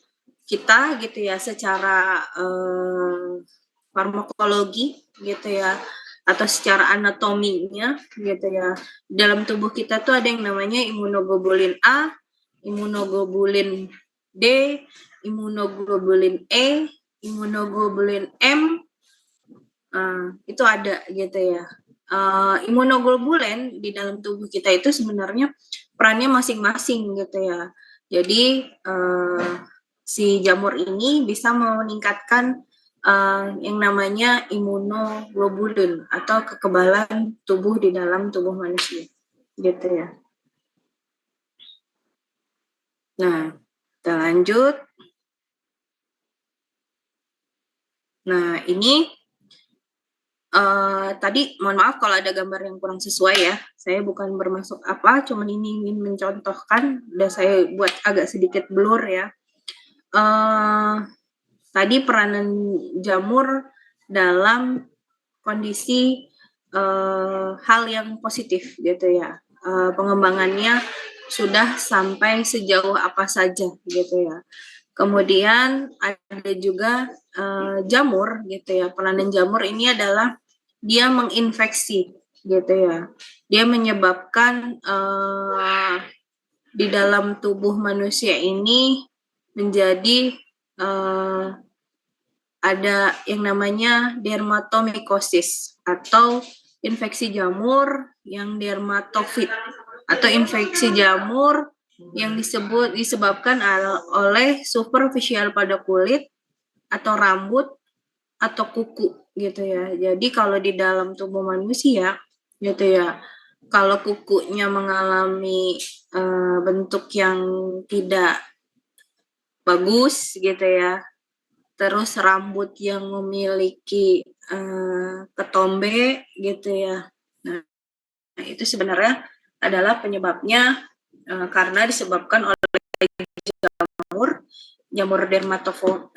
kita gitu ya, secara farmakologi gitu ya, atau secara anatominya gitu ya, dalam tubuh kita tuh ada yang namanya imunoglobulin A, imunoglobulin D, imunoglobulin E, imunoglobulin M, itu ada gitu ya. Imunoglobulin di dalam tubuh kita itu sebenarnya perannya masing-masing gitu ya. Jadi si jamur ini bisa meningkatkan yang namanya imunoglobulin atau kekebalan tubuh di dalam tubuh manusia gitu ya. Nah, kita lanjut. Nah, ini tadi mohon maaf kalau ada gambar yang kurang sesuai ya. Saya bukan bermaksud apa, cuman ini ingin mencontohkan, udah saya buat agak sedikit blur ya. Tadi peranan jamur dalam kondisi hal yang positif gitu ya. Pengembangannya sudah sampai sejauh apa saja gitu ya. Kemudian ada juga jamur gitu ya. Peranan jamur ini adalah dia menginfeksi gitu ya. Dia menyebabkan di dalam tubuh manusia ini menjadi ada yang namanya dermatomycosis atau infeksi jamur yang dermatofit atau infeksi jamur yang disebabkan oleh superficial pada kulit atau rambut atau kuku gitu ya. Jadi kalau di dalam tubuh manusia gitu ya, kalau kukunya mengalami bentuk yang tidak bagus gitu ya, terus rambut yang memiliki ketombe gitu ya. Nah, itu sebenarnya adalah penyebabnya karena disebabkan oleh jamur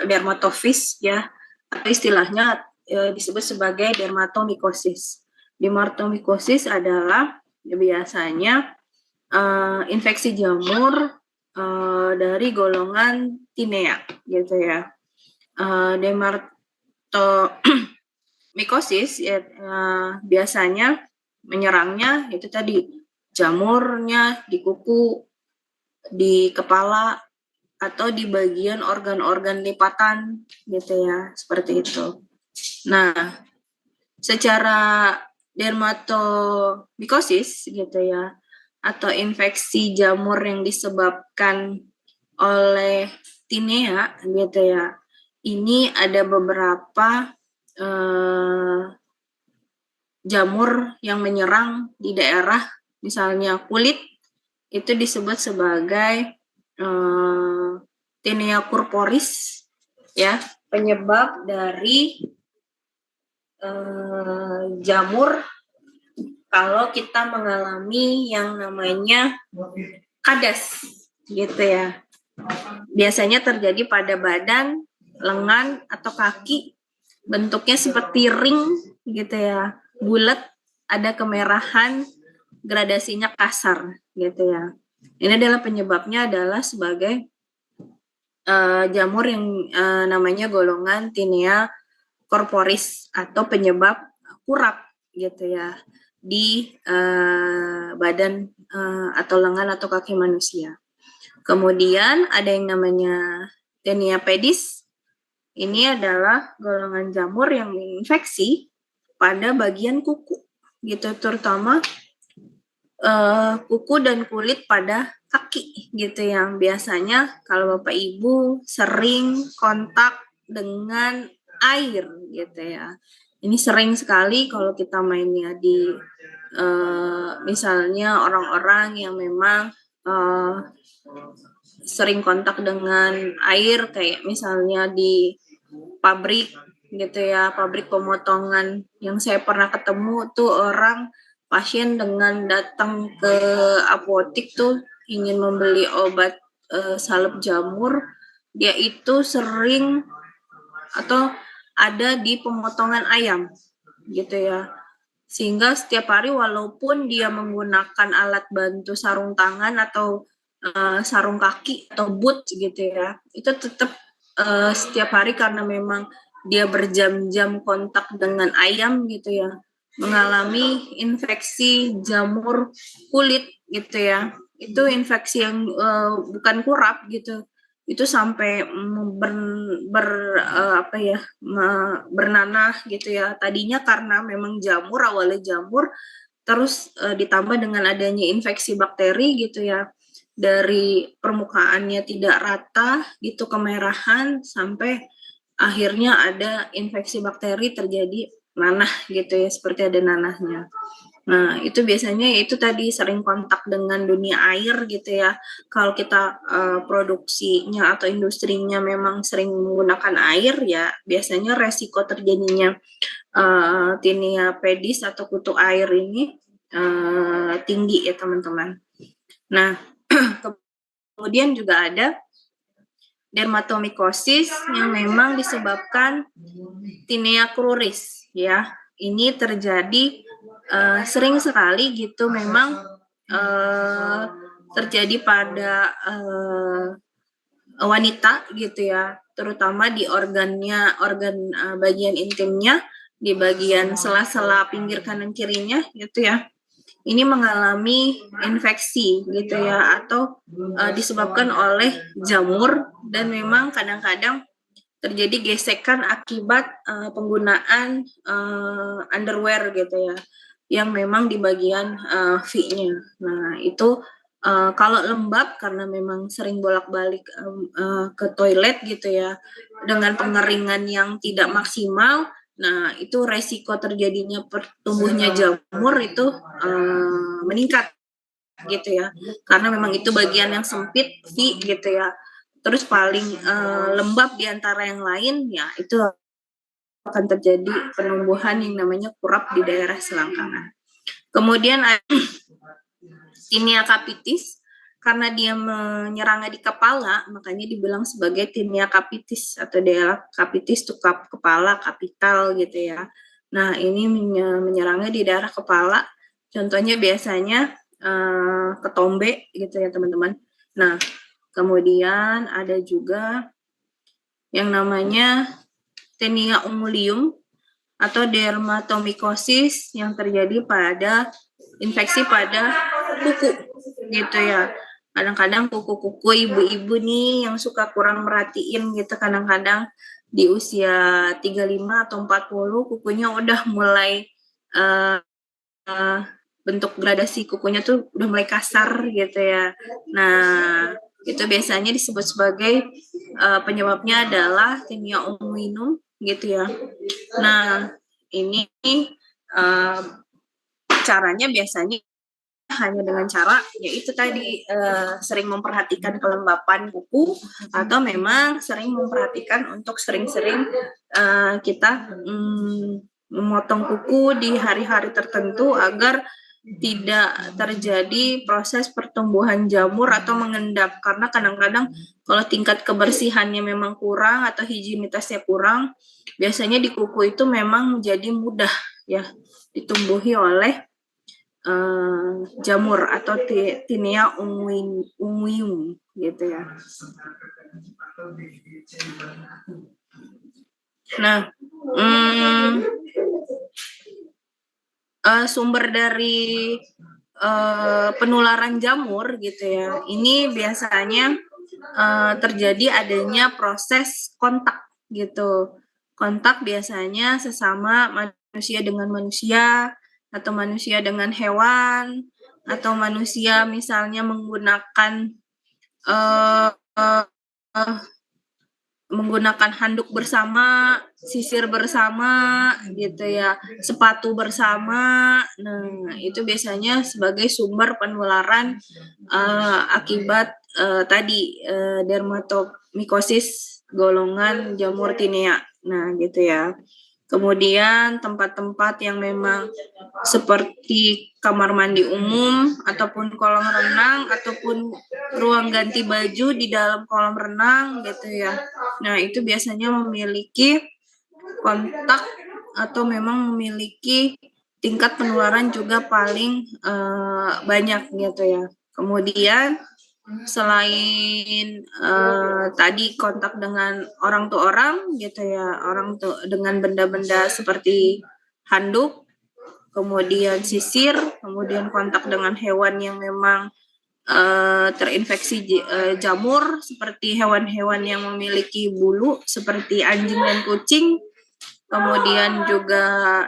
dermatofis ya, atau istilahnya disebut sebagai dermatomycosis. Dermatomycosis adalah biasanya infeksi jamur dari golongan tinea gitu ya. Dermatomycosis ya, biasanya menyerangnya itu tadi jamurnya di kuku, di kepala, atau di bagian organ-organ lipatan gitu ya, seperti itu. Nah, secara dermatomycosis gitu ya, atau infeksi jamur yang disebabkan oleh tinea gitu ya, ini ada beberapa jamur yang menyerang di daerah misalnya kulit, itu disebut sebagai tinea corporis ya, penyebab dari jamur kalau kita mengalami yang namanya kadas gitu ya. Biasanya terjadi pada badan, lengan atau kaki, bentuknya seperti ring gitu ya, bulat, ada kemerahan, gradasinya kasar gitu ya. Ini adalah penyebabnya adalah sebagai jamur yang namanya golongan tinea corporis atau penyebab kurap gitu ya di badan atau lengan atau kaki manusia. Kemudian ada yang namanya Tinea pedis. Ini adalah golongan jamur yang menginfeksi pada bagian kuku gitu, terutama kuku dan kulit pada kaki gitu, yang biasanya kalau Bapak Ibu sering kontak dengan air gitu ya. Ini sering sekali kalau kita mainnya di misalnya orang-orang yang memang sering kontak dengan air, kayak misalnya di pabrik gitu ya, pabrik pemotongan. Yang saya pernah ketemu tuh orang pasien dengan datang ke apotik tuh ingin membeli obat salep jamur, dia itu sering atau ada di pemotongan ayam gitu ya. Sehingga setiap hari walaupun dia menggunakan alat bantu sarung tangan atau sarung kaki atau boot gitu ya, itu tetap setiap hari karena memang dia berjam-jam kontak dengan ayam gitu ya, mengalami infeksi jamur kulit gitu ya. Itu infeksi yang bukan kurap gitu, itu sampai bernanah gitu ya. Tadinya karena memang awalnya jamur, terus ditambah dengan adanya infeksi bakteri gitu ya, dari permukaannya tidak rata gitu, kemerahan, sampai akhirnya ada infeksi bakteri, terjadi nanah gitu ya, seperti ada nanahnya. Nah, itu biasanya yaitu tadi sering kontak dengan dunia air gitu ya. Kalau kita produksinya atau industrinya memang sering menggunakan air, ya biasanya resiko terjadinya Tinea pedis atau kutu air ini tinggi ya teman-teman. Nah, kemudian juga ada dermatomycosis yang memang disebabkan Tinea cruris ya. Ini terjadi sering sekali gitu, memang terjadi pada wanita gitu ya, terutama di organ bagian intimnya di bagian sela-sela pinggir kanan kirinya gitu ya, ini mengalami infeksi gitu ya, atau disebabkan oleh jamur, dan memang kadang-kadang terjadi gesekan akibat penggunaan underwear gitu ya, yang memang di bagian V-nya. Nah itu kalau lembab karena memang sering bolak-balik ke toilet gitu ya, dengan pengeringan yang tidak maksimal, nah itu resiko terjadinya pertumbuhnya jamur itu meningkat gitu ya, karena memang itu bagian yang sempit V gitu ya. Terus paling lembab di antara yang lain ya itu akan terjadi penumbuhan yang namanya kurap di daerah selangkangan. Kemudian tinea capitis, karena dia menyerangnya di kepala, makanya dibilang sebagai tinea capitis atau daerah capitis itu kepala, kapital gitu ya. Nah ini menyerangnya di daerah kepala, contohnya biasanya ketombe gitu ya teman-teman. Nah kemudian ada juga yang namanya tinea ungulium atau dermatomycosis yang terjadi pada infeksi pada kuku gitu ya. Kadang-kadang kuku-kuku ibu-ibu nih yang suka kurang merhatiin gitu, kadang-kadang di usia 35 atau 40 kukunya udah mulai bentuk gradasi kukunya tuh udah mulai kasar gitu ya. Nah, itu biasanya disebut sebagai penyebabnya adalah tinea unguinum gitu ya. Nah, ini caranya biasanya hanya dengan cara yaitu tadi sering memperhatikan kelembapan kuku, atau memang sering memperhatikan untuk sering-sering kita memotong kuku di hari-hari tertentu agar tidak terjadi proses pertumbuhan jamur atau mengendap, karena kadang-kadang kalau tingkat kebersihannya memang kurang atau higienitasnya kurang, biasanya di kuku itu memang jadi mudah ya ditumbuhi oleh jamur atau tinea unguium gitu ya. Nah, sumber dari penularan jamur gitu ya, ini biasanya terjadi adanya proses kontak gitu. Kontak biasanya sesama manusia dengan manusia, atau manusia dengan hewan, atau manusia misalnya menggunakan menggunakan handuk bersama, sisir bersama gitu ya, sepatu bersama. Nah, itu biasanya sebagai sumber penularan akibat tadi dermatomycosis golongan jamur tinea. Nah, gitu ya. Kemudian tempat-tempat yang memang seperti kamar mandi umum ataupun kolam renang ataupun ruang ganti baju di dalam kolam renang gitu ya. Nah, itu biasanya memiliki kontak atau memang memiliki tingkat penularan juga paling banyak gitu ya. Kemudian selain tadi kontak dengan orang to orang gitu ya, orang tuh dengan benda-benda seperti handuk, kemudian sisir, kemudian kontak dengan hewan yang memang terinfeksi jamur seperti hewan-hewan yang memiliki bulu seperti anjing dan kucing, kemudian juga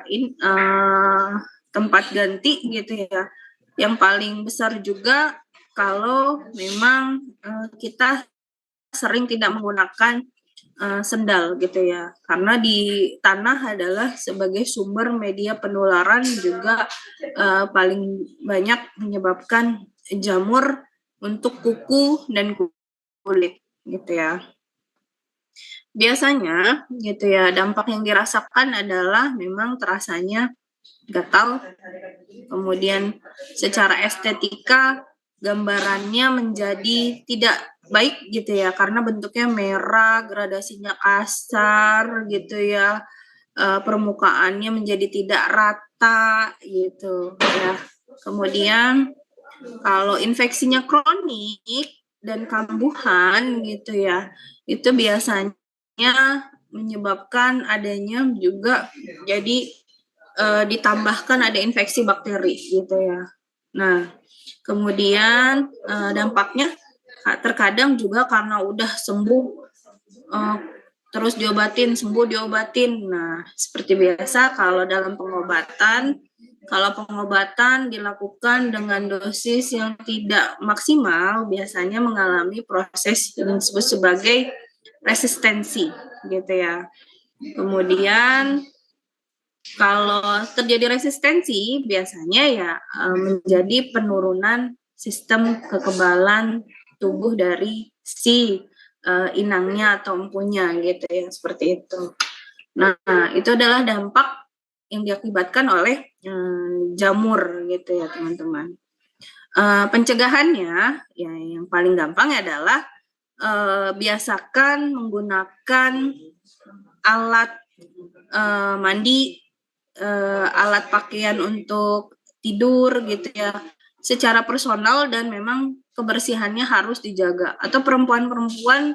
tempat ganti gitu ya. Yang paling besar juga kalau memang kita sering tidak menggunakan sendal gitu ya, karena di tanah adalah sebagai sumber media penularan juga paling banyak menyebabkan jamur untuk kuku dan kulit gitu ya. Biasanya gitu ya, dampak yang dirasakan adalah memang terasanya gatal, kemudian secara estetika gambarannya menjadi tidak baik gitu ya, karena bentuknya merah, gradasinya kasar gitu ya, permukaannya menjadi tidak rata gitu ya. Kemudian kalau infeksinya kronik dan kambuhan gitu ya, itu biasanya menyebabkan adanya juga jadi ditambahkan ada infeksi bakteri gitu ya. Nah, kemudian dampaknya terkadang juga karena udah sembuh terus diobatin, sembuh diobatin. Nah, seperti biasa kalau dalam pengobatan, kalau pengobatan dilakukan dengan dosis yang tidak maksimal, biasanya mengalami proses yang disebut sebagai resistensi, gitu ya. Kemudian kalau terjadi resistensi, biasanya ya menjadi penurunan sistem kekebalan tubuh dari si inangnya atau empunya gitu ya, seperti itu. Nah, itu adalah dampak yang diakibatkan oleh jamur gitu ya, teman-teman. Pencegahannya ya yang paling gampang adalah biasakan menggunakan alat mandi, alat pakaian untuk tidur gitu ya, secara personal dan memang kebersihannya harus dijaga. Atau perempuan-perempuan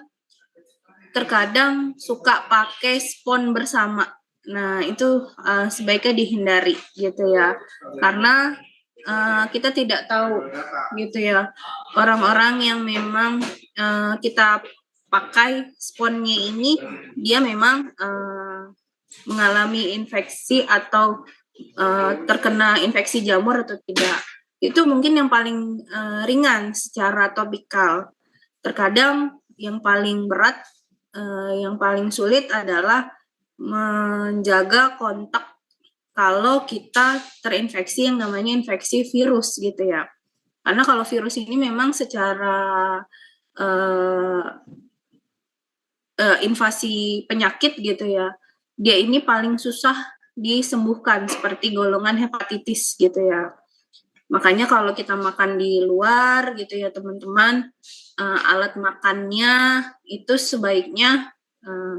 terkadang suka pakai spons bersama. Nah, itu sebaiknya dihindari gitu ya. Karena kita tidak tahu gitu ya, orang-orang yang memang kita pakai sponnya ini dia memang mengalami infeksi atau terkena infeksi jamur atau tidak. Itu mungkin yang paling ringan secara topikal. Terkadang yang paling berat, yang paling sulit adalah menjaga kontak kalau kita terinfeksi yang namanya infeksi virus gitu ya. Karena kalau virus ini memang secara invasi penyakit gitu ya, dia ini paling susah disembuhkan seperti golongan hepatitis gitu ya. Makanya kalau kita makan di luar gitu ya teman-teman, alat makannya itu sebaiknya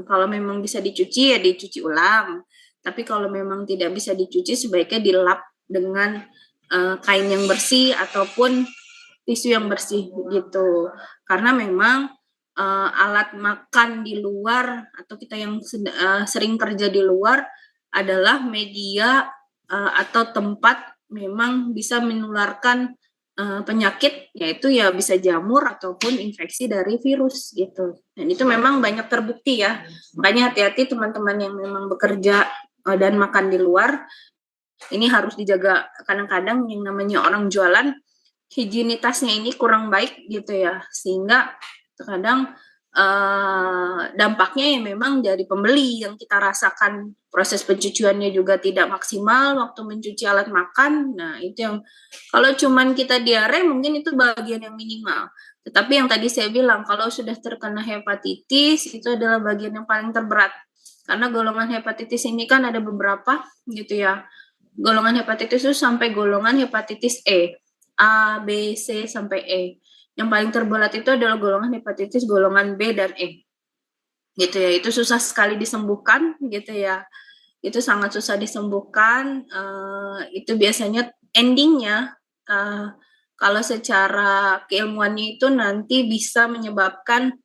kalau memang bisa dicuci ya dicuci ulang. Tapi kalau memang tidak bisa dicuci sebaiknya dilap dengan kain yang bersih ataupun tisu yang bersih gitu. Karena memang alat makan di luar atau kita yang sering kerja di luar adalah media atau tempat memang bisa menularkan penyakit, yaitu ya bisa jamur ataupun infeksi dari virus gitu. Dan itu memang banyak terbukti ya. Makanya hati-hati teman-teman yang memang bekerja dan makan di luar. Ini harus dijaga. Kadang-kadang yang namanya orang jualan higienitasnya ini kurang baik gitu ya, sehingga terkadang dampaknya ya memang dari pembeli yang kita rasakan proses pencuciannya juga tidak maksimal waktu mencuci alat makan. Nah, itu yang kalau cuman kita diare mungkin itu bagian yang minimal. Tetapi yang tadi saya bilang kalau sudah terkena hepatitis itu adalah bagian yang paling terberat. Karena golongan hepatitis ini kan ada beberapa gitu ya. Golongan hepatitis itu sampai golongan hepatitis E. A, B, C, sampai E. Yang paling terberat itu adalah golongan hepatitis golongan B dan E. Gitu ya, itu susah sekali disembuhkan gitu ya. Itu sangat susah disembuhkan. Itu biasanya endingnya kalau secara keilmuannya itu nanti bisa menyebabkan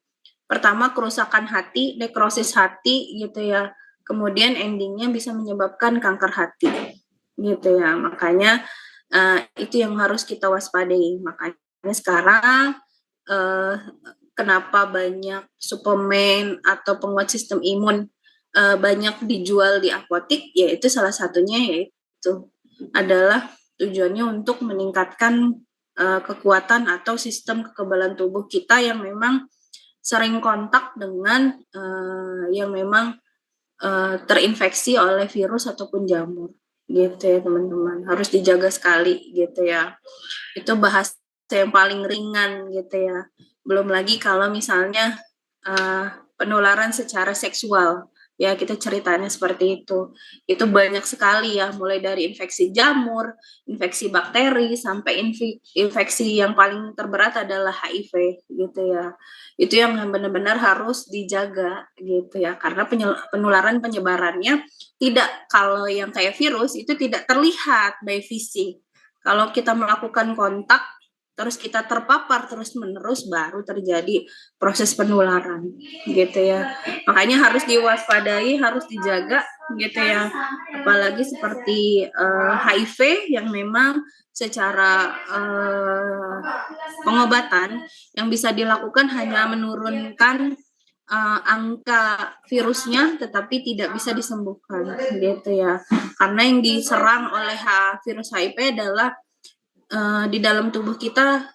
pertama kerusakan hati, nekrosis hati gitu ya. Kemudian endingnya bisa menyebabkan kanker hati gitu ya. Makanya itu yang harus kita waspadai. Makanya sekarang kenapa banyak suplemen atau penguat sistem imun banyak dijual di apotik, yaitu salah satunya yaitu adalah tujuannya untuk meningkatkan kekuatan atau sistem kekebalan tubuh kita yang memang sering kontak dengan yang memang terinfeksi oleh virus ataupun jamur gitu ya teman-teman, harus dijaga sekali gitu ya. Itu bahasa yang paling ringan gitu ya. Belum lagi kalau misalnya penularan secara seksual ya, kita ceritanya seperti itu banyak sekali ya, mulai dari infeksi jamur, infeksi bakteri, sampai infeksi yang paling terberat adalah HIV gitu ya. Itu yang benar-benar harus dijaga gitu ya, karena penularan penyebarannya tidak, kalau yang kayak virus itu tidak terlihat by fisik. Kalau kita melakukan kontak terus kita terpapar terus-menerus, baru terjadi proses penularan, gitu ya. Makanya harus diwaspadai, harus dijaga, gitu ya. Apalagi seperti HIV yang memang secara pengobatan yang bisa dilakukan hanya menurunkan angka virusnya, tetapi tidak bisa disembuhkan, gitu ya. Karena yang diserang oleh virus HIV adalah di dalam tubuh kita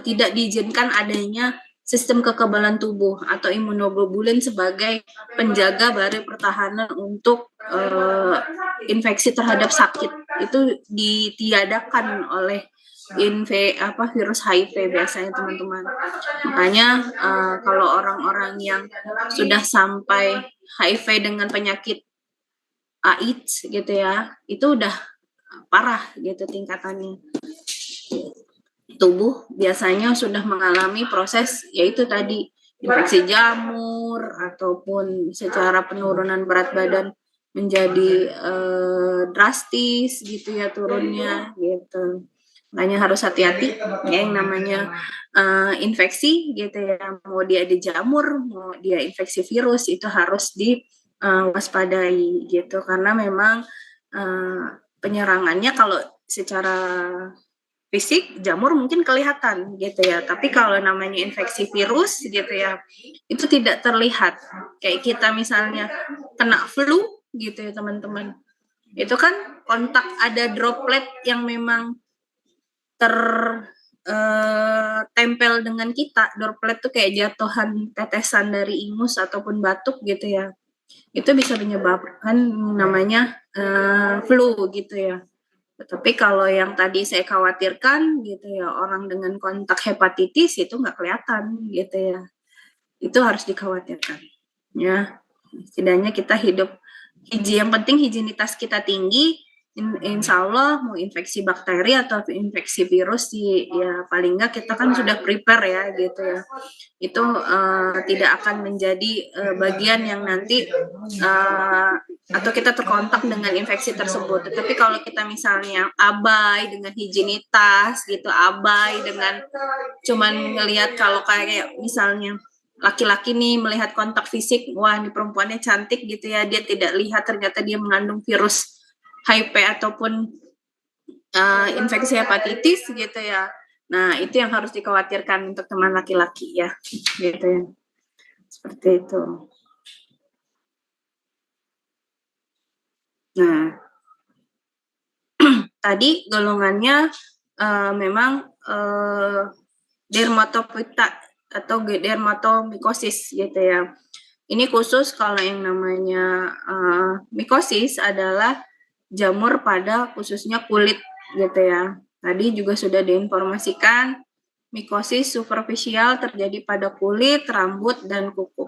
tidak diizinkan adanya sistem kekebalan tubuh atau imunoglobulin sebagai penjaga barrier pertahanan untuk infeksi terhadap sakit. Itu ditiadakan oleh virus HIV biasanya, teman-teman. Makanya kalau orang-orang yang sudah sampai HIV dengan penyakit AIDS gitu ya, itu udah parah gitu tingkatannya. Tubuh biasanya sudah mengalami proses yaitu tadi infeksi jamur ataupun secara penurunan berat badan menjadi drastis gitu ya turunnya gitu. Makanya harus hati-hati ya yang namanya infeksi gitu ya, mau dia di jamur, mau dia infeksi virus, itu harus diwaspadai gitu, karena memang penyerangannya kalau secara fisik jamur mungkin kelihatan gitu ya, tapi kalau namanya infeksi virus gitu ya, itu tidak terlihat. Kayak kita misalnya kena flu gitu ya teman-teman, itu kan kontak ada droplet yang memang tertempel dengan kita. Droplet tuh kayak jatuhan tetesan dari ingus ataupun batuk gitu ya, itu bisa menyebabkan namanya flu gitu ya. Tapi kalau yang tadi saya khawatirkan gitu ya, orang dengan kontak hepatitis itu nggak kelihatan gitu ya, itu harus dikhawatirkan ya. Setidaknya kita hidup yang penting higienitas kita tinggi, insya Allah mau infeksi bakteri atau infeksi virus ya paling nggak kita kan sudah prepare ya gitu ya, itu tidak akan menjadi bagian yang nanti atau kita terkontak dengan infeksi tersebut. Tetapi kalau kita misalnya abai dengan higienitas gitu, abai dengan cuman ngelihat kalau kayak misalnya laki-laki nih melihat kontak fisik, wah ini perempuannya cantik gitu ya, dia tidak lihat ternyata dia mengandung virus HIV ataupun infeksi hepatitis gitu ya. Nah itu yang harus dikhawatirkan untuk teman laki-laki ya, gitu ya. Seperti itu. Nah, tadi golongannya memang dermatophyta atau dermatomikosis gitu ya. Ini khusus kalau yang namanya mikosis adalah jamur pada khususnya kulit gitu ya. Tadi juga sudah diinformasikan mikosis superficial terjadi pada kulit, rambut, dan kuku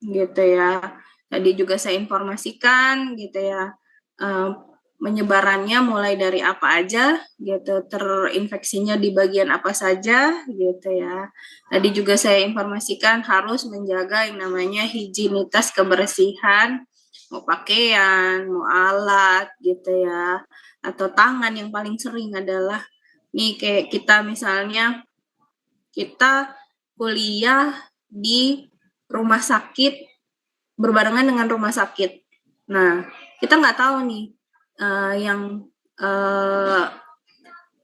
gitu ya. Tadi juga saya informasikan gitu ya, menyebarannya mulai dari apa aja gitu, terinfeksinya di bagian apa saja gitu ya. Tadi juga saya informasikan harus menjaga yang namanya higienitas kebersihan, mau pakaian, mau alat gitu ya, atau tangan. Yang paling sering adalah nih kayak kita misalnya kita kuliah di rumah sakit berbarengan dengan rumah sakit. Nah, kita nggak tahu nih yang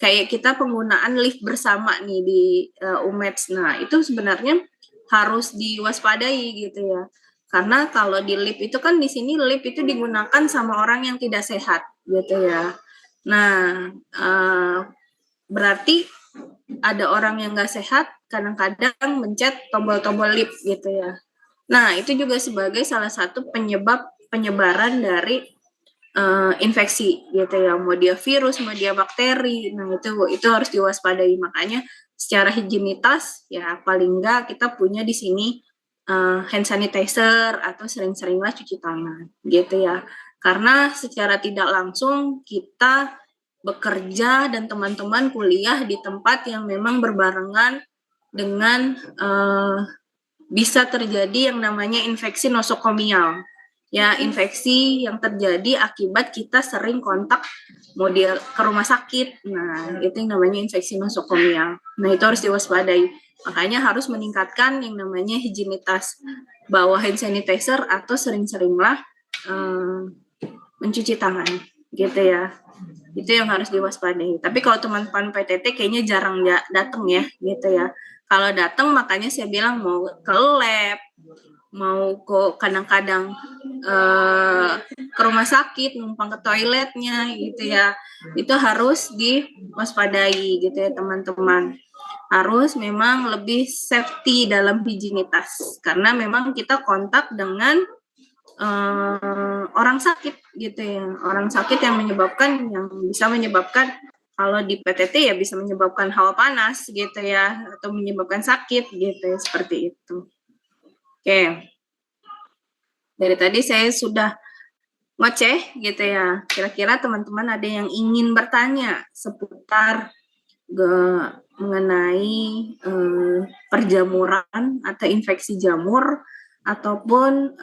kayak kita penggunaan lift bersama nih di UMEDS. Nah, itu sebenarnya harus diwaspadai gitu ya. Karena kalau di lift itu kan di sini lift itu digunakan sama orang yang tidak sehat gitu ya. Nah, berarti ada orang yang nggak sehat kadang-kadang mencet tombol-tombol lift gitu ya. Nah, itu juga sebagai salah satu penyebaran dari infeksi gitu ya, mau dia virus, mau dia bakteri. Nah, itu harus diwaspadai. Makanya secara higienitas ya paling enggak kita punya di sini hand sanitizer atau sering-seringlah cuci tangan gitu ya. Karena secara tidak langsung kita bekerja dan teman-teman kuliah di tempat yang memang berbarengan dengan bisa terjadi yang namanya infeksi nosokomial, ya infeksi yang terjadi akibat kita sering kontak model ke rumah sakit. Nah, itu yang namanya infeksi nosokomial. Nah, itu harus diwaspadai. Makanya harus meningkatkan yang namanya higienitas, bawa hand sanitizer atau sering-seringlah mencuci tangan, gitu ya. Itu yang harus diwaspadai. Tapi kalau teman-teman PTT kayaknya jarang datang ya, gitu ya. Kalau datang makanya saya bilang mau ke lab, mau ke kadang-kadang ke rumah sakit, numpang ke toiletnya gitu ya. Itu harus diwaspadai gitu ya teman-teman. Harus memang lebih safety dalam higienitas karena memang kita kontak dengan orang sakit gitu ya, orang sakit yang bisa menyebabkan kalau di PTT ya bisa menyebabkan hawa panas gitu ya, atau menyebabkan sakit gitu ya, seperti itu. Oke, dari tadi saya sudah ngoceh gitu ya, kira-kira teman-teman ada yang ingin bertanya seputar mengenai perjamuran atau infeksi jamur, ataupun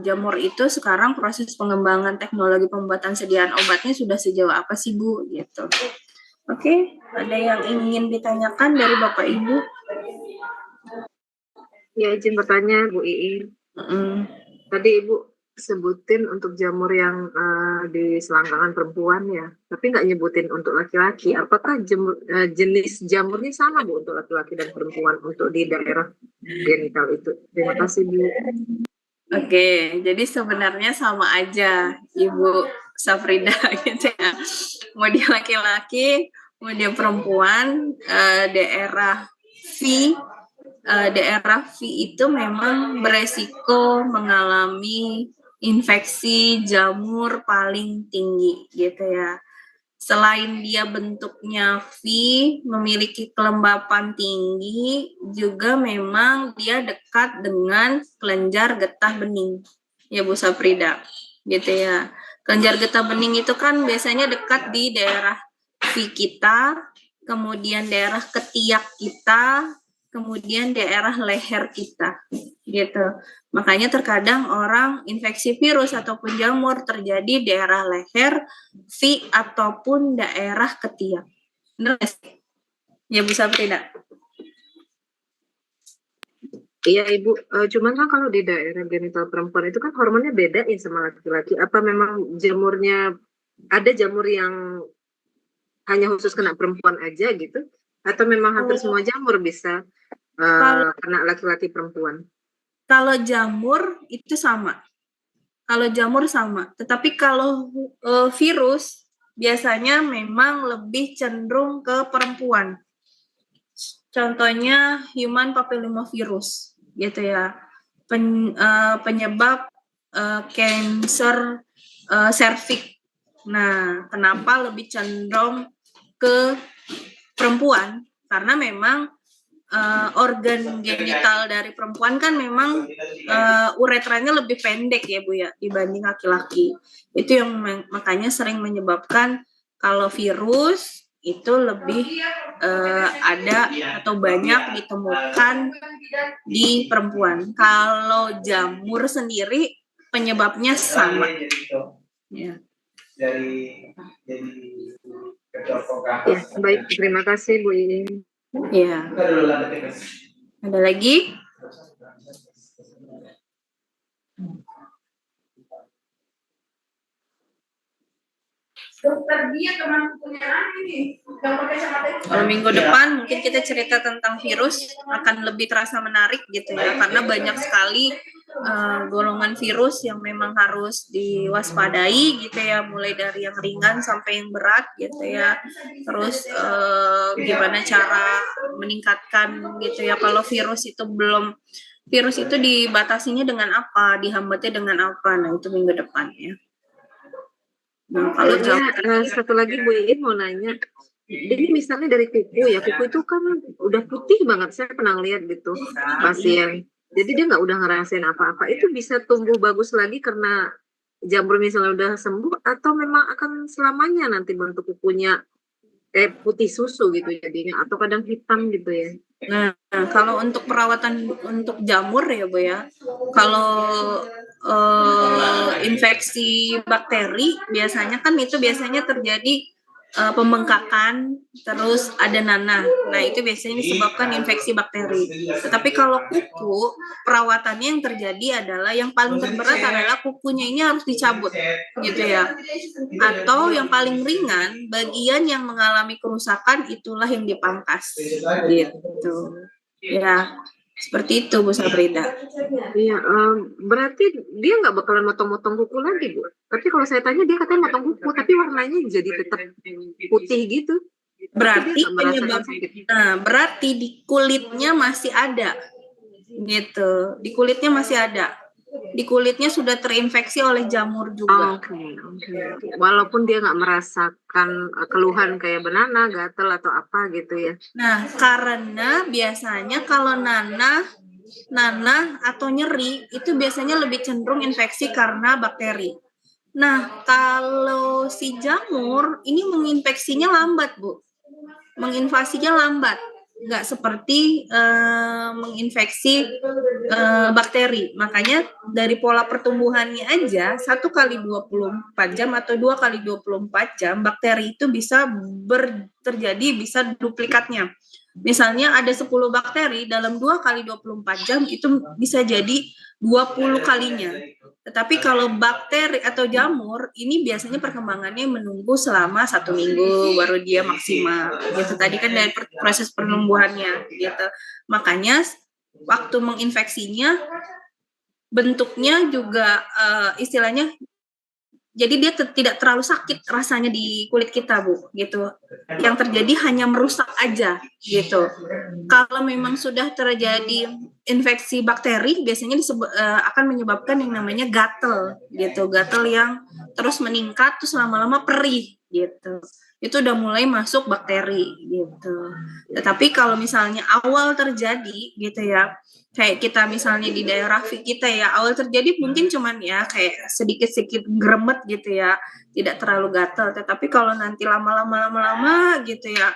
jamur itu sekarang proses pengembangan teknologi pembuatan sediaan obatnya sudah sejauh apa sih Bu gitu. Oke, ada yang ingin ditanyakan dari Bapak Ibu? Ya, izin bertanya Bu Iin. Tadi Ibu sebutin untuk jamur yang di selangkangan perempuan ya, tapi nggak nyebutin untuk laki-laki. Apakah jenis jamurnya sama Bu untuk laki-laki dan perempuan untuk di daerah genital itu? Terima kasih Bu. Oke, jadi sebenarnya sama aja Ibu Safrida gitu ya. Mau dia laki-laki, mau dia perempuan, daerah V itu memang beresiko mengalami infeksi jamur paling tinggi gitu ya. Selain dia bentuknya V, memiliki kelembapan tinggi, juga memang dia dekat dengan kelenjar getah bening. Ya Bu Saprida, gitu ya. Kelenjar getah bening itu kan biasanya dekat di daerah V kita, kemudian daerah ketiak kita, kemudian daerah leher kita, gitu. Makanya terkadang orang infeksi virus ataupun jamur terjadi daerah leher, V ataupun daerah ketiak. Benar sih? Ya Bu Sabrina. Iya Ibu, cuman kan kalau di daerah genital perempuan itu kan hormonnya beda ya sama laki-laki. Apa memang jamurnya ada jamur yang hanya khusus kena perempuan aja gitu? Atau memang hampir semua jamur bisa kena laki-laki perempuan? Kalau jamur itu sama. Kalau jamur sama. Tetapi kalau virus biasanya memang lebih cenderung ke perempuan. Contohnya human papillomavirus gitu ya. Penyebab cancer cervix. Nah, kenapa lebih cenderung ke perempuan? Karena memang organ genital dari perempuan kan memang uretranya lebih pendek ya Bu ya dibanding laki-laki. Itu yang makanya sering menyebabkan kalau virus itu lebih ada atau banyak ditemukan di perempuan. Kalau jamur sendiri penyebabnya sama. Ya. Ya, baik, terima kasih Bu Iin. Ya. Ada lagi? Kalau minggu depan mungkin kita cerita tentang virus akan lebih terasa menarik gitu ya, karena banyak sekali golongan virus yang memang harus diwaspadai gitu ya, mulai dari yang ringan sampai yang berat gitu ya. Terus gimana cara meningkatkan gitu ya, kalau virus itu dibatasinya dengan apa, dihambatnya dengan apa. Nah, itu minggu depan ya. Nah, kalau satu lagi Bu Iin mau nanya, ini misalnya dari kuku ya, kuku itu kan udah putih banget, saya pernah lihat gitu pasien. Jadi dia nggak udah ngerasain apa-apa, itu bisa tumbuh bagus lagi karena jamur misalnya udah sembuh, atau memang akan selamanya nanti bentuk kukunya putih susu gitu jadinya, atau kadang hitam gitu ya. Nah, kalau untuk perawatan untuk jamur ya Bu ya, kalau infeksi bakteri, biasanya kan itu biasanya terjadi pembengkakan, terus ada nanah. Nah, itu biasanya disebabkan infeksi bakteri. Tetapi kalau kuku, perawatannya yang terjadi adalah yang paling terberat adalah kukunya ini harus dicabut, gitu ya. Atau yang paling ringan, bagian yang mengalami kerusakan itulah yang dipangkas, gitu. Ya, seperti itu Bu Sabrina. Iya, berarti dia nggak bakalan motong-motong kuku lagi, Bu. Tapi kalau saya tanya dia katanya motong kuku, tapi warnanya jadi tetap putih gitu. Berarti Dia nggak merasakan penyebab, sakit. berarti di kulitnya masih ada, gitu. Di kulitnya masih ada. Di kulitnya sudah terinfeksi oleh jamur juga. Oke. Walaupun dia nggak merasakan keluhan kayak benana, gatel atau apa gitu ya. Nah, karena biasanya kalau nanah atau nyeri itu biasanya lebih cenderung infeksi karena bakteri. Nah, kalau si jamur ini menginfeksinya lambat, Bu. Menginvasinya lambat. Nggak seperti menginfeksi bakteri. Makanya dari pola pertumbuhannya aja 1 kali 24 jam atau 2 kali 24 jam bakteri itu bisa terjadi, bisa duplikatnya. Misalnya ada 10 bakteri dalam 2 kali 24 jam itu bisa jadi 20 kalinya. Tetapi kalau bakteri atau jamur ini biasanya perkembangannya menunggu selama 1 minggu baru dia maksimal. Gitu tadi kan dari proses penumbuhannya gitu. Makanya waktu menginfeksinya bentuknya juga istilahnya jadi dia tidak terlalu sakit rasanya di kulit kita, Bu, gitu. Yang terjadi hanya merusak aja, gitu. Kalau memang sudah terjadi infeksi bakteri, biasanya akan menyebabkan yang namanya gatel, gitu. Gatel yang terus meningkat, terus lama-lama perih, gitu. Itu udah mulai masuk bakteri, gitu. Tetapi kalau misalnya awal terjadi, gitu ya, kayak kita misalnya di daerah kita ya, awal terjadi mungkin cuman ya kayak sedikit-sedikit gremet gitu ya, tidak terlalu gatal. Tetapi kalau nanti lama-lama gitu ya,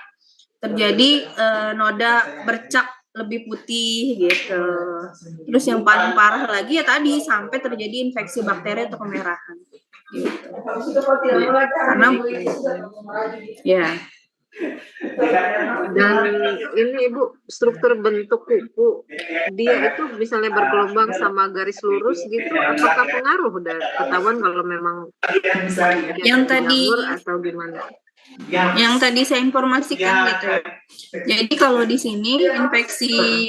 terjadi noda bercak lebih putih gitu. Terus yang paling parah lagi ya tadi sampai terjadi infeksi bakteri atau kemerahan. Gitu. Karena ya. Dan ini Ibu, struktur bentuk kuku dia itu misalnya bergelombang sama garis lurus gitu, apakah pengaruh udah ketahuan kalau memang yang tadi atau gimana? Yang tadi saya informasikan gitu. Jadi kalau di sini infeksi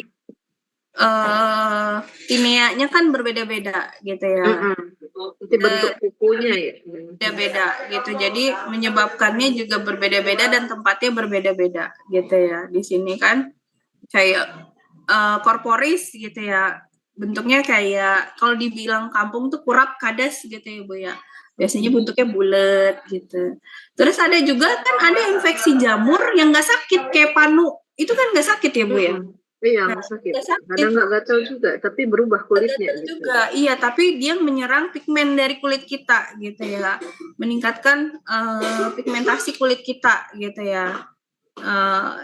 kimianya kan berbeda-beda gitu ya. Itu bentuk kukunya ya. Beda-beda gitu. Jadi menyebabkannya juga berbeda-beda dan tempatnya berbeda-beda gitu ya. Di sini kan kayak korporis gitu ya. Bentuknya kayak kalau dibilang kampung tuh kurap kadas gitu ya Bu ya. Biasanya bentuknya bulat gitu. Terus ada juga kan ada infeksi jamur yang nggak sakit kayak panu. Itu kan nggak sakit ya Bu ya? Iya, nggak sakit. Kadang nggak gatal juga, tapi berubah kulitnya. Gitu. Juga, iya. Tapi dia menyerang pigmen dari kulit kita gitu ya, meningkatkan pigmentasi kulit kita gitu ya.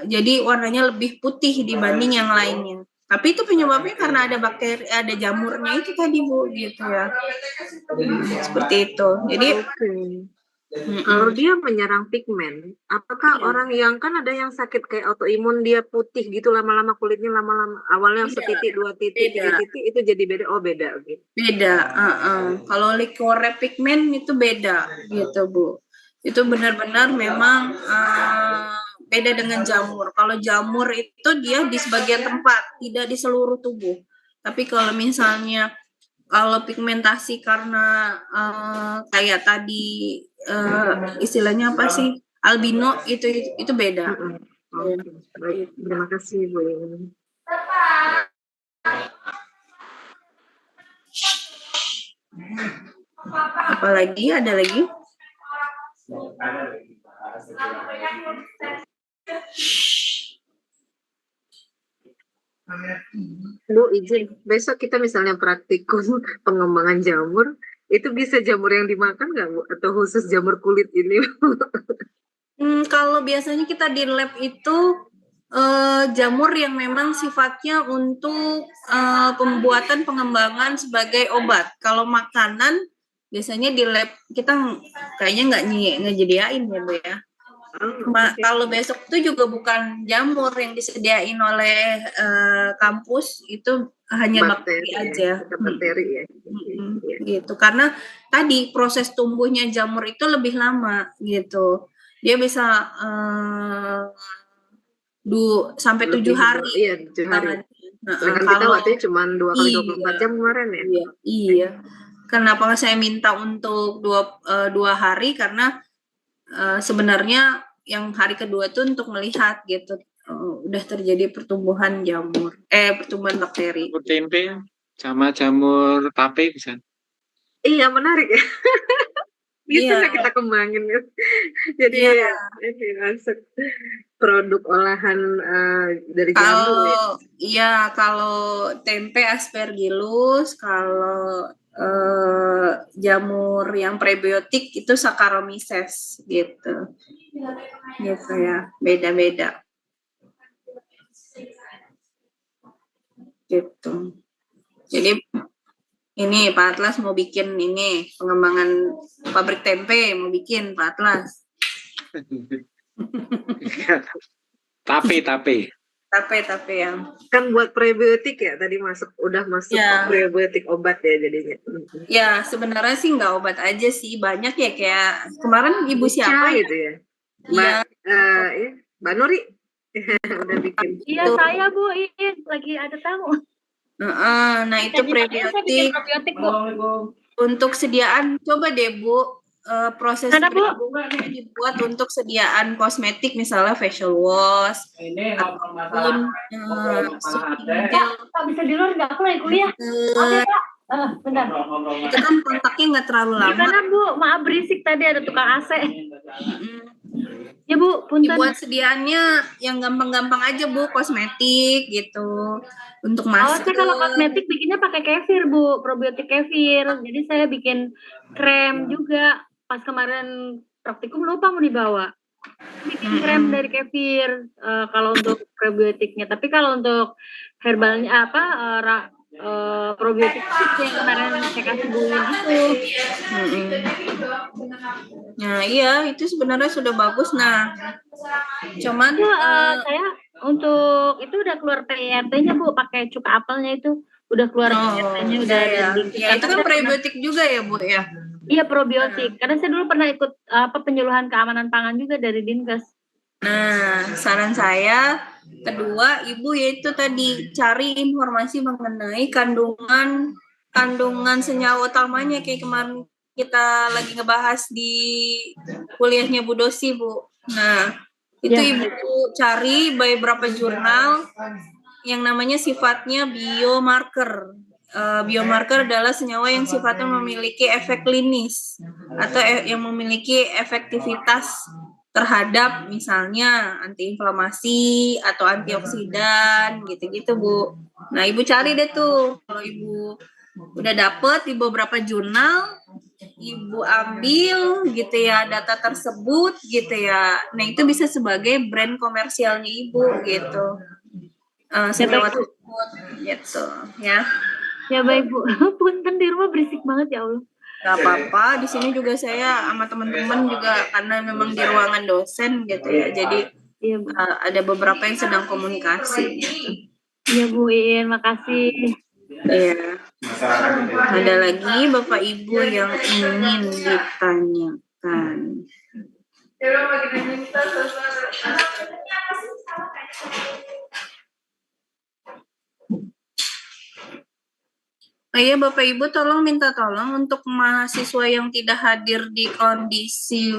Jadi warnanya lebih putih dibanding yang lainnya. Tapi itu penyebabnya karena ada bakteri, ada jamurnya itu tadi Bu gitu ya. Seperti itu. Jadi kalau dia menyerang pigmen, apakah orang yang kan ada yang sakit kayak autoimun dia putih gitu lama-lama kulitnya lama-lama awalnya setitik 2 titik 3 titik itu jadi beda beda gitu. Beda. Kalau liquore pigmen itu beda gitu Bu. Itu benar-benar memang beda dengan jamur. Kalau jamur itu dia di sebagian tempat, tidak di seluruh tubuh. Tapi kalau misalnya kalau pigmentasi karena kayak tadi istilahnya apa sih albino itu beda. Baik, terima kasih Bu. Apalagi ada lagi? Bu izin, besok kita misalnya praktikum pengembangan jamur, itu bisa jamur yang dimakan nggak Bu? Atau khusus jamur kulit ini? Kalau biasanya kita di lab itu Jamur yang memang sifatnya untuk pembuatan pengembangan sebagai obat. Kalau makanan biasanya di lab kita kayaknya nggak nyediain ya Bu ya. Kalau besok itu juga bukan jamur yang disediain oleh kampus, itu hanya bakteri aja. Bakteri ya. Gitu. Karena tadi proses tumbuhnya jamur itu lebih lama gitu. Dia bisa sampai 7 hari. Iya, 7 hari. Sedangkan kita waktu itu cuma 2 kali 24 jam kemarin ya. Iya. Kenapa saya minta untuk 2 hari, karena sebenarnya yang hari kedua itu untuk melihat gitu udah terjadi pertumbuhan jamur, pertumbuhan bakteri. Tempe sama jamur tape bisa. Iya, menarik ya. Bisa nggak kita kembangin ya? Jadi ini masuk produk olahan dari jamur ya. Iya, kalau tempe aspergillus, kalau jamur yang prebiotik itu Saccharomyces gitu. Gitu ya, beda-beda. Gitu. Jadi ini Pak Atlas mau bikin ini pengembangan pabrik tempe, mau bikin Pak Atlas. Tape ya. Kan buat prebiotik ya, tadi udah masuk prebiotik obat ya jadinya. Ya sebenarnya sih nggak obat aja sih, banyak ya, kayak kemarin ibu siapa gitu ya? Mbak Nuri udah bikin. Iya saya Bu, lagi ada tamu. Nah itu prebiotik. Untuk sediaan, coba deh Bu, proses dibuat untuk sediaan kosmetik, misalnya facial wash ataupun bisa di luar nggak, aku lagi kuliah. Bentar. Itu kan kontaknya nggak terlalu lama. Karena Bu, maaf berisik, tadi ada tukang AC. Ya Bu, punten. Dibuat sediaannya yang gampang-gampang aja Bu, kosmetik gitu. Untuk masker. Saya kalau kosmetik bikinnya pakai kefir Bu, probiotik kefir. Jadi saya bikin krem juga. Pas kemarin praktikum lupa mau dibawa. Bikin krem dari kefir kalau untuk probiotiknya. Tapi kalau untuk herbalnya probiotik yang kemarin saya kasih Bu itu. Nah iya, itu sebenarnya sudah bagus. Nah, cuman saya untuk itu udah keluar PRT-nya Bu, pakai cuka apelnya itu udah keluar PRT-nya udah. Ya itu kan prebiotik juga ya Bu ya. Iya probiotik. Karena saya dulu pernah ikut penyuluhan keamanan pangan juga dari Dinkes. Nah, saran saya kedua Ibu yaitu tadi cari informasi mengenai kandungan senyawa utamanya, kayak kemarin kita lagi ngebahas di kuliahnya Bu Dosi Bu. Nah, itu Ibu cari beberapa jurnal yang namanya sifatnya biomarker. Biomarker adalah senyawa yang sifatnya memiliki efek klinis atau yang memiliki efektivitas terhadap misalnya antiinflamasi atau antioksidan gitu-gitu Bu. Nah Ibu cari deh tuh, kalau Ibu udah dapet di beberapa jurnal, Ibu ambil gitu ya data tersebut gitu ya. Nah itu bisa sebagai brand komersialnya Ibu gitu. Senyawa tersebut gitu ya. Ya baik Bu, punten di rumah berisik banget ya Allah. Gak apa-apa, di sini juga saya sama teman-teman juga karena memang di ruangan dosen gitu ya, jadi ada beberapa yang sedang komunikasi. Iya Bu Iin, makasih. Iya. Ada lagi Bapak Ibu yang ingin ditanyakan? Iya Bapak Ibu minta tolong untuk mahasiswa yang tidak hadir di kondisi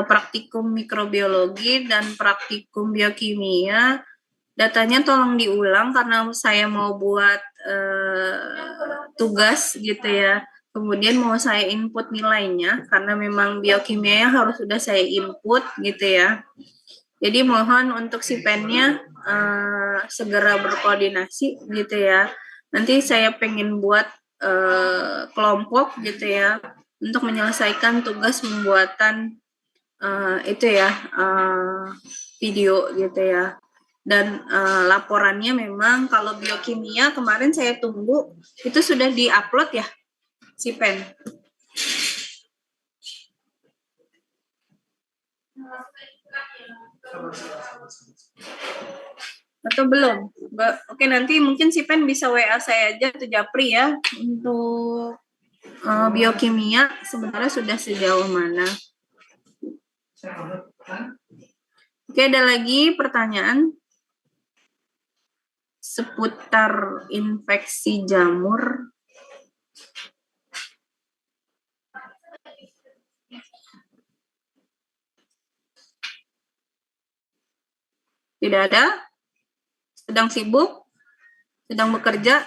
praktikum mikrobiologi dan praktikum biokimia, datanya tolong diulang karena saya mau buat tugas gitu ya. Kemudian mau saya input nilainya karena memang biokimia harus sudah saya input gitu ya. Jadi mohon untuk si pennya segera berkoordinasi gitu ya. Nanti saya pengen buat kelompok gitu ya untuk menyelesaikan tugas pembuatan itu ya video gitu ya. Dan laporannya memang kalau biokimia kemarin saya tunggu itu sudah di-upload ya si Pen. Atau belum? Oke, nanti mungkin si Pen bisa WA saya aja atau Japri ya untuk biokimia sebenarnya sudah sejauh mana. Oke, ada lagi pertanyaan seputar infeksi jamur. Tidak ada? Sedang sibuk? Sedang bekerja?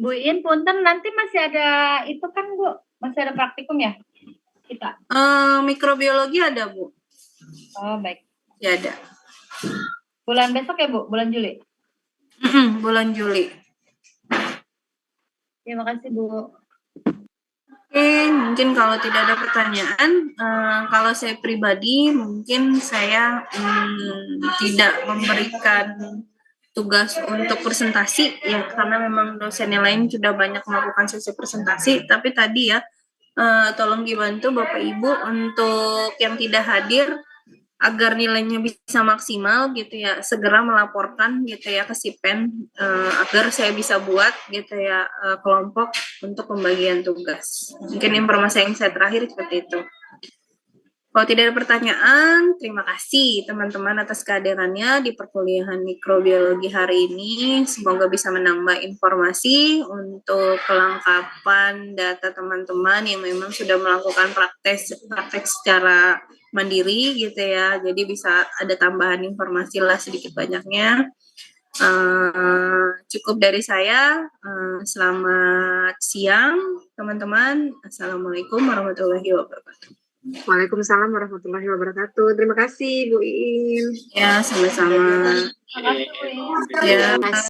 Bu In, punten nanti masih ada itu kan Bu, masih ada praktikum ya kita? Mikrobiologi ada Bu. Oh baik. Ya ada. Bulan besok ya Bu, bulan Juli? Bulan Juli. Terima kasih Bu. Oke, mungkin kalau tidak ada pertanyaan, kalau saya pribadi mungkin saya tidak memberikan tugas untuk presentasi ya karena memang dosen yang lain sudah banyak melakukan sesi presentasi, tapi tadi ya tolong dibantu Bapak Ibu untuk yang tidak hadir agar nilainya bisa maksimal gitu ya, segera melaporkan gitu ya ke si Pen agar saya bisa buat gitu ya kelompok untuk pembagian tugas. Mungkin informasi yang saya terakhir seperti itu. Kalau tidak ada pertanyaan, terima kasih teman-teman atas kehadirannya di perkuliahan mikrobiologi hari ini. Semoga bisa menambah informasi untuk kelengkapan data teman-teman yang memang sudah melakukan praktek secara mandiri gitu ya. Jadi bisa ada tambahan informasi lah sedikit banyaknya. Cukup dari saya. Selamat siang teman-teman. Assalamualaikum warahmatullahi wabarakatuh. Waalaikumsalam warahmatullahi wabarakatuh. Terima kasih Bu Iin. Ya, sama-sama. Terima kasih Bu In. Ya.